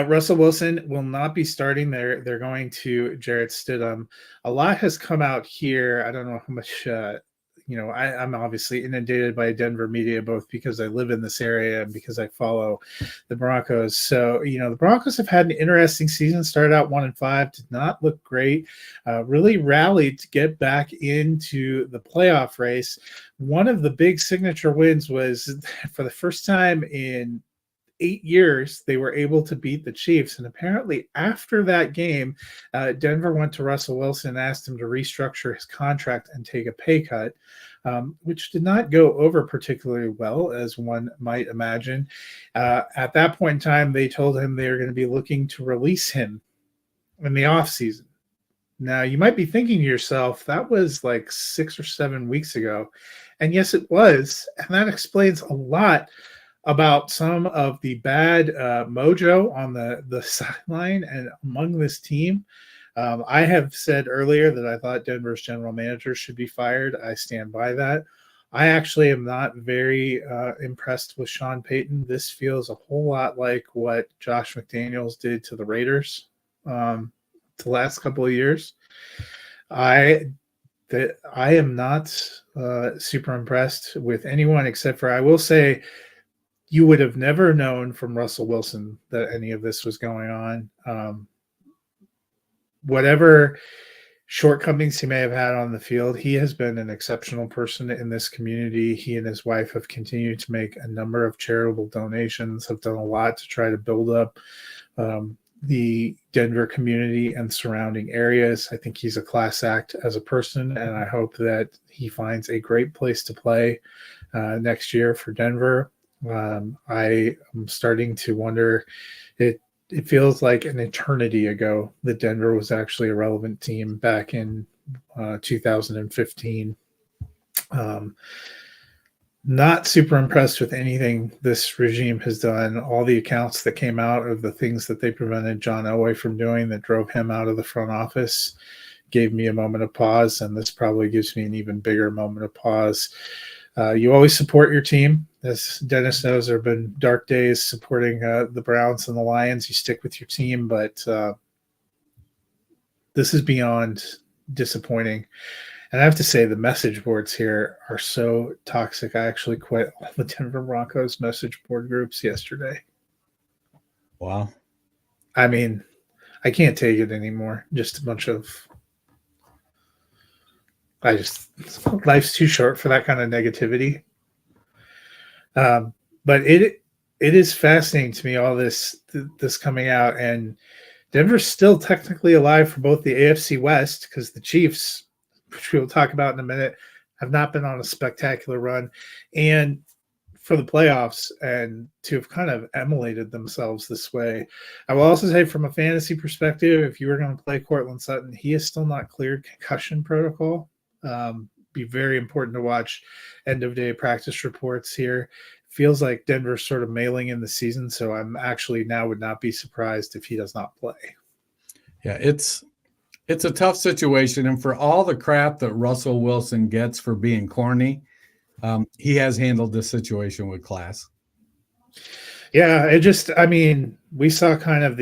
Russell Wilson will not be starting. They're going to Jarrett Stidham. A lot has come out here. I don't know how much. I'm obviously inundated by Denver media, both because I live in this area and because I follow the Broncos. So, the Broncos have had an interesting season. Started out 1-5, did not look great. Really rallied to get back into the playoff race. One of the big signature wins was, for the first time in 8 years, they were able to beat the Chiefs. And apparently after that game, Denver went to Russell Wilson and asked him to restructure his contract and take a pay cut, which did not go over particularly well, as one might imagine. At that point in time, they told him they were going to be looking to release him in the offseason. Now, you might be thinking to yourself, that was like 6 or 7 weeks ago. And yes, it was. And that explains a lot about some of the bad mojo on the sideline and among this team. I have said earlier that I thought Denver's general manager should be fired. I stand by that. I actually am not very impressed with Sean Payton. This feels a whole lot like what Josh McDaniels did to the Raiders the last couple of years. I am not super impressed with anyone, except for, I will say, you would have never known from Russell Wilson that any of this was going on. Whatever shortcomings he may have had on the field, he has been an exceptional person in this community. He and his wife have continued to make a number of charitable donations, have done a lot to try to build up the Denver community and surrounding areas. I think he's a class act as a person, and I hope that he finds a great place to play next year for Denver. I am starting to wonder, it feels like an eternity ago that Denver was actually a relevant team back in 2015. Not super impressed with anything this regime has done. All the accounts that came out of the things that they prevented John Elway from doing that drove him out of the front office gave me a moment of pause, and this probably gives me an even bigger moment of pause. You always support your team. As Dennis knows, there have been dark days supporting the Browns and the Lions. You stick with your team, but this is beyond disappointing. And I have to say, the message boards here are so toxic. I actually quit all the Denver Broncos message board groups yesterday. Wow. I mean, I can't take it anymore. Just a bunch of... life's too short for that kind of negativity. But it is fascinating to me, all this coming out, and Denver's still technically alive for both the AFC West, because the Chiefs, which we'll talk about in a minute, have not been on a spectacular run, and for the playoffs, and to have kind of emulated themselves this way. I will also say, from a fantasy perspective, if you were going to play Cortland Sutton, he is still not cleared concussion protocol. Be very important to watch end of day practice reports here. Feels like Denver's sort of mailing in the season, so I'm actually now would not be surprised if he does not play. Yeah, it's a tough situation, and for all the crap that Russell Wilson gets for being corny, he has handled this situation with class. Yeah, I mean, we saw kind of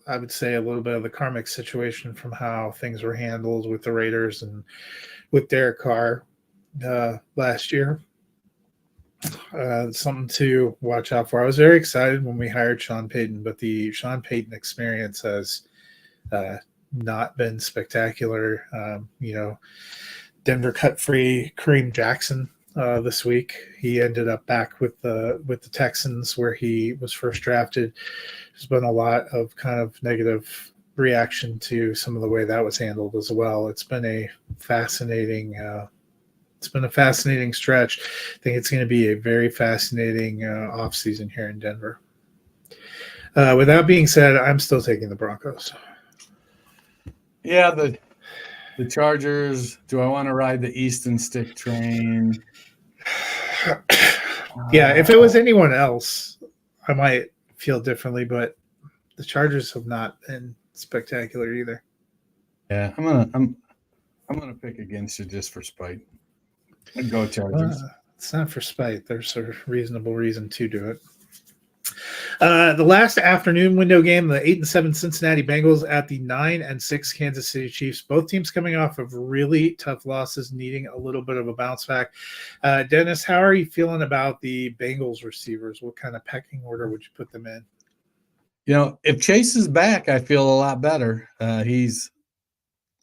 I would say a little bit of the karmic situation from how things were handled with the Raiders and with Derek Carr last year. Something to watch out for. I was very excited when we hired Sean Payton, but the Sean Payton experience has not been spectacular. Denver cut free Kareem Jackson this week. He ended up back with the Texans where he was first drafted. There's been a lot of kind of negative reaction to some of the way that was handled as well. It's been a fascinating stretch. I think it's going to be a very fascinating offseason here in Denver. With that being said, I'm still taking the Broncos. Yeah, the Chargers. Do I want to ride the Easton Stick train? Yeah, if it was anyone else, I might feel differently, but the Chargers have not been spectacular either. Yeah, I'm gonna pick against you just for spite. I'd go Chargers. It's not for spite. There's a reasonable reason to do it. The last afternoon window game, the 8-7 Cincinnati Bengals at the 9-6 Kansas City Chiefs. Both teams coming off of really tough losses, needing a little bit of a bounce back. Dennis, how are you feeling about the Bengals receivers? What kind of pecking order would you put them in? If Chase is back, I feel a lot better. He's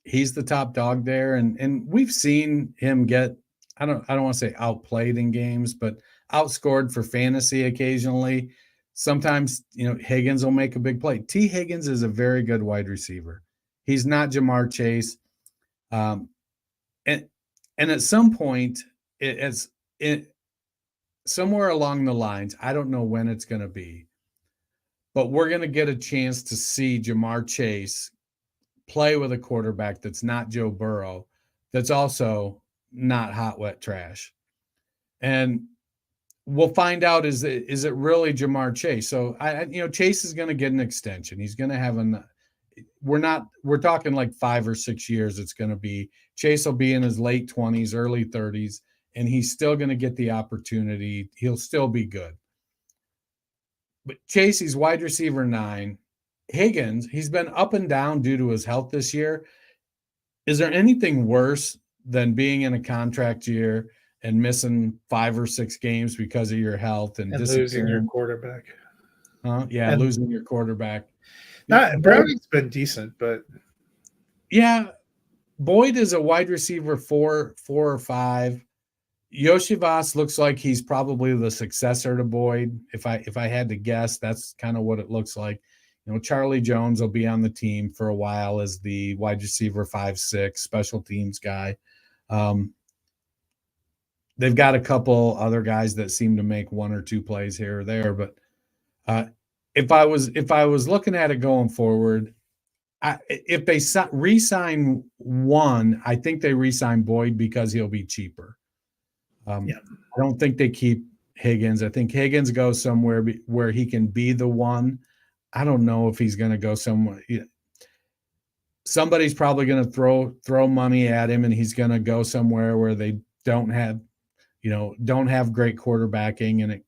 the top dog there, and we've seen him get I don't want to say outplayed in games, but outscored for fantasy occasionally. Sometimes, Higgins will make a big play. T. Higgins is a very good wide receiver. He's not Jamar Chase. And at some point, somewhere along the lines, I don't know when it's going to be, but we're going to get a chance to see Jamar Chase play with a quarterback that's not Joe Burrow, that's also not hot, wet trash. And we'll find out, is it really Jamar Chase? So Chase is going to get an extension. He's going to have we're talking like 5 or 6 years. It's going to be Chase will be in his late 20s, early 30s, and he's still going to get the opportunity. He'll still be good. But Chase, he's wide receiver 9. Higgins, he's been up and down due to his health this year. Is there anything worse than being in a contract year and missing 5 or 6 games because of your health and losing your quarterback? Losing your quarterback. Browning's been decent, but yeah, Boyd is a wide receiver 4 or 5. Yoshivas looks like he's probably the successor to Boyd. If I had to guess, that's kind of what it looks like. Charlie Jones will be on the team for a while as the wide receiver 5-6 special teams guy. They've got a couple other guys that seem to make 1 or 2 plays here or there, but if I was looking at it going forward, if they re-sign one, I think they re-sign Boyd because he'll be cheaper. I don't think they keep Higgins. I think Higgins goes somewhere where he can be the one. I don't know if he's going to go somewhere. Somebody's probably going to throw money at him, and he's going to go somewhere where they don't have great quarterbacking, and it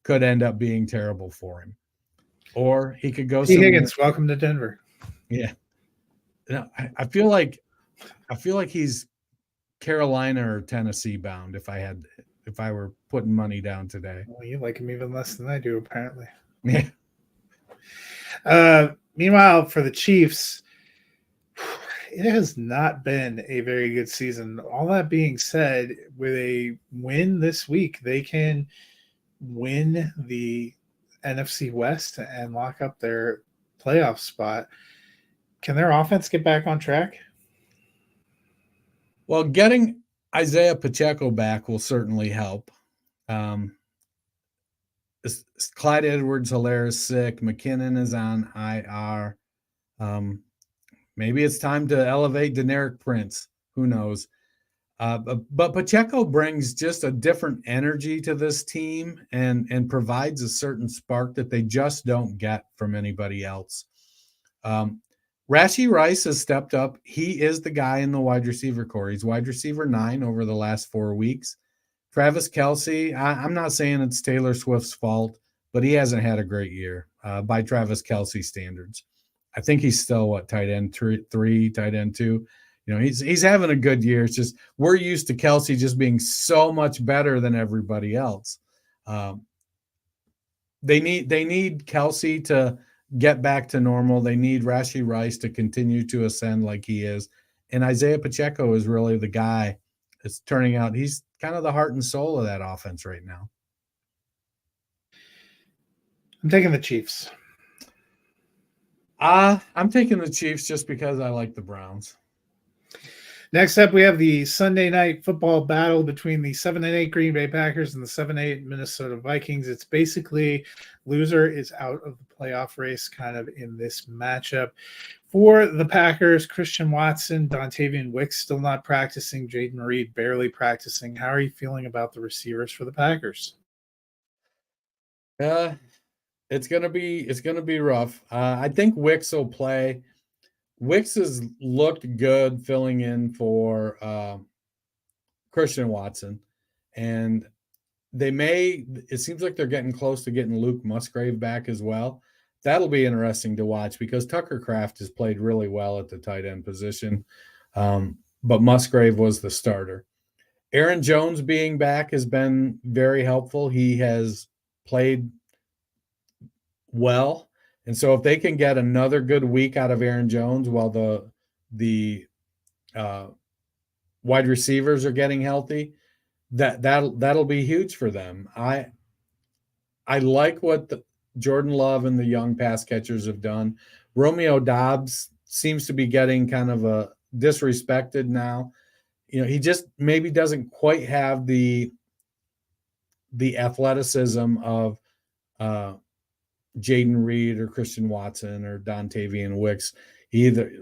could end up being terrible for him. Or he could go somewhere. Higgins, welcome to Denver. Yeah. I feel like he's Carolina or Tennessee bound if I were putting money down today. Well, you like him even less than I do, apparently. Yeah. Meanwhile, for the Chiefs, it has not been a very good season. All that being said, with a win this week, they can win the NFC West and lock up their playoff spot. Can their offense get back on track? Well, getting Isaiah Pacheco back will certainly help. Clyde Edwards-Helaire is sick. McKinnon is on IR. Maybe it's time to elevate Deneric Prince. Who knows? But Pacheco brings just a different energy to this team and provides a certain spark that they just don't get from anybody else. Rashee Rice has stepped up. He is the guy in the wide receiver core. He's wide receiver 9 over the last 4 weeks Travis Kelce, I'm not saying it's Taylor Swift's fault, but he hasn't had a great year by Travis Kelce standards. I think he's still tight end three, tight end two. He's having a good year. It's just we're used to Kelce just being so much better than everybody else. They need Kelce to get back to normal. They need Rashee Rice to continue to ascend like he is, and Isaiah Pacheco is really the guy. It's turning out he's kind of the heart and soul of that offense right now. I'm taking the Chiefs. I'm taking the Chiefs just because I like the Browns. Next up, we have the Sunday night football battle between the 7-8 Green Bay Packers and the 7-8 Minnesota Vikings. It's basically loser is out of the playoff race kind of in this matchup. For the Packers, Christian Watson, Dontavian Wicks still not practicing, Jaden Reed barely practicing. How are you feeling about the receivers for the Packers? It's gonna be rough. I think Wicks will play. Wicks has looked good filling in for Christian Watson, and it seems like they're getting close to getting Luke Musgrave back as well. That'll be interesting to watch because Tucker Kraft has played really well at the tight end position, but Musgrave was the starter. Aaron Jones being back has been very helpful. He has played well. And so if they can get another good week out of Aaron Jones while the wide receivers are getting healthy, that'll be huge for them. I like what Jordan Love and the young pass catchers have done. Romeo Doubs seems to be getting kind of a disrespected now. He just maybe doesn't quite have the athleticism of Jaden Reed or Christian Watson or Dontavian Wicks,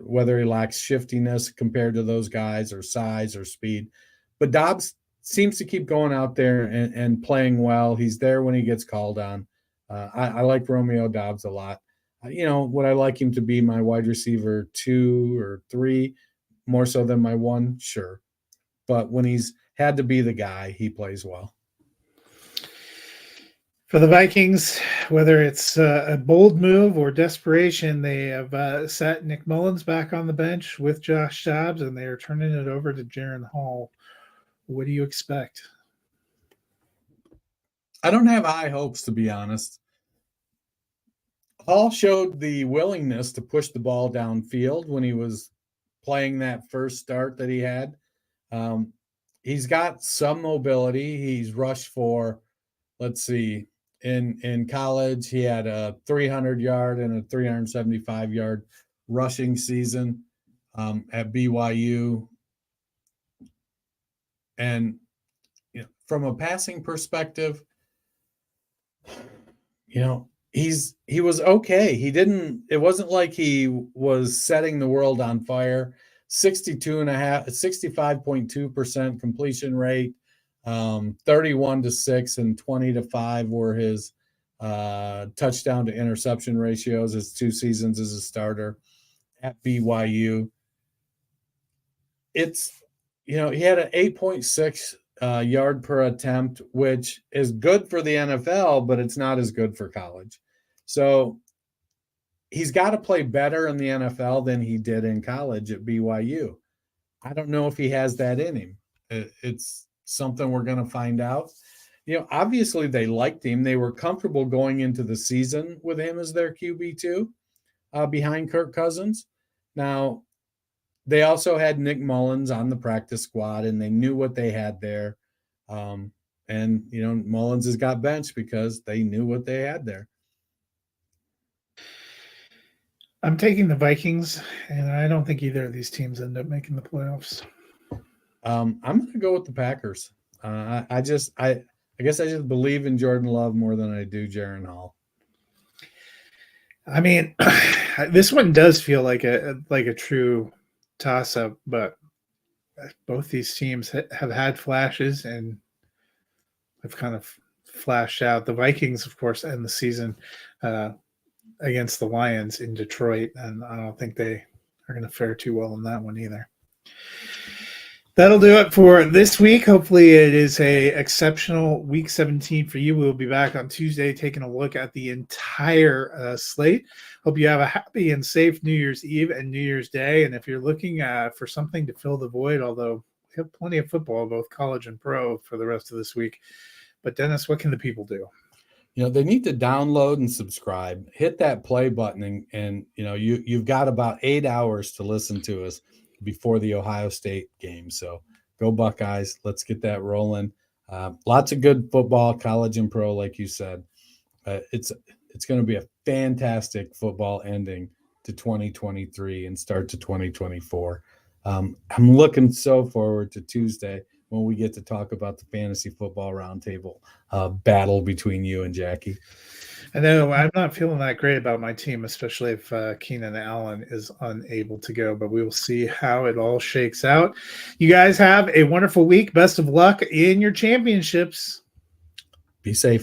whether he lacks shiftiness compared to those guys or size or speed. But Doubs seems to keep going out there and playing well. He's there when he gets called on. I like Romeo Doubs a lot. Would I like him to be my wide receiver 2 or 3 more so than my 1? Sure. But when he's had to be the guy, he plays well. For the Vikings, whether it's a bold move or desperation, they have sat Nick Mullins back on the bench with Josh Dobbs, and they are turning it over to Jaron Hall. What do you expect? I don't have high hopes, to be honest. Hall showed the willingness to push the ball downfield when he was playing that first start that he had. He's got some mobility. He's rushed for, let's see, in college, he had a 300-yard and a 375-yard rushing season at BYU. And from a passing perspective, he was okay. It wasn't like he was setting the world on fire. 65.2% completion rate, 31-6 and 20-5 were his touchdown to interception ratios his 2 seasons as a starter at BYU. It's, he had an 8.6 yard per attempt, which is good for the NFL, but it's not as good for college. So he's got to play better in the NFL than he did in college at BYU. I don't know if he has that in him. It's something we're going to find out. Obviously they liked him. They were comfortable going into the season with him as their QB2 behind Kirk Cousins. Now, they also had Nick Mullins on the practice squad, and they knew what they had there. Mullins has got benched because they knew what they had there. I'm taking the Vikings, and I don't think either of these teams end up making the playoffs. I'm going to go with the Packers. I guess I just believe in Jordan Love more than I do Jaron Hall. I mean, this one does feel like a true toss-up, but both these teams have had flashes and have kind of flashed out. The Vikings, of course, end the season against the Lions in Detroit, and I don't think they are going to fare too well in that one either. That'll do it for this week. Hopefully it is a exceptional week 17 for you. We'll be back on Tuesday taking a look at the entire slate. Hope you have a happy and safe New Year's Eve and New Year's Day. And if you're looking for something to fill the void, although we have plenty of football, both college and pro, for the rest of this week. But Dennis, what can the people do? They need to download and subscribe, hit that play button, and you've got about 8 hours to listen to us before the Ohio State game. So go Buckeyes. Let's get that rolling. Lots of good football, college and pro, like you said. It's going to be a fantastic football ending to 2023 and start to 2024. I'm looking so forward to Tuesday when we get to talk about the fantasy football roundtable battle between you and Jackie. I know I'm not feeling that great about my team, especially if Keenan Allen is unable to go, but we will see how it all shakes out. You guys have a wonderful week. Best of luck in your championships. Be safe out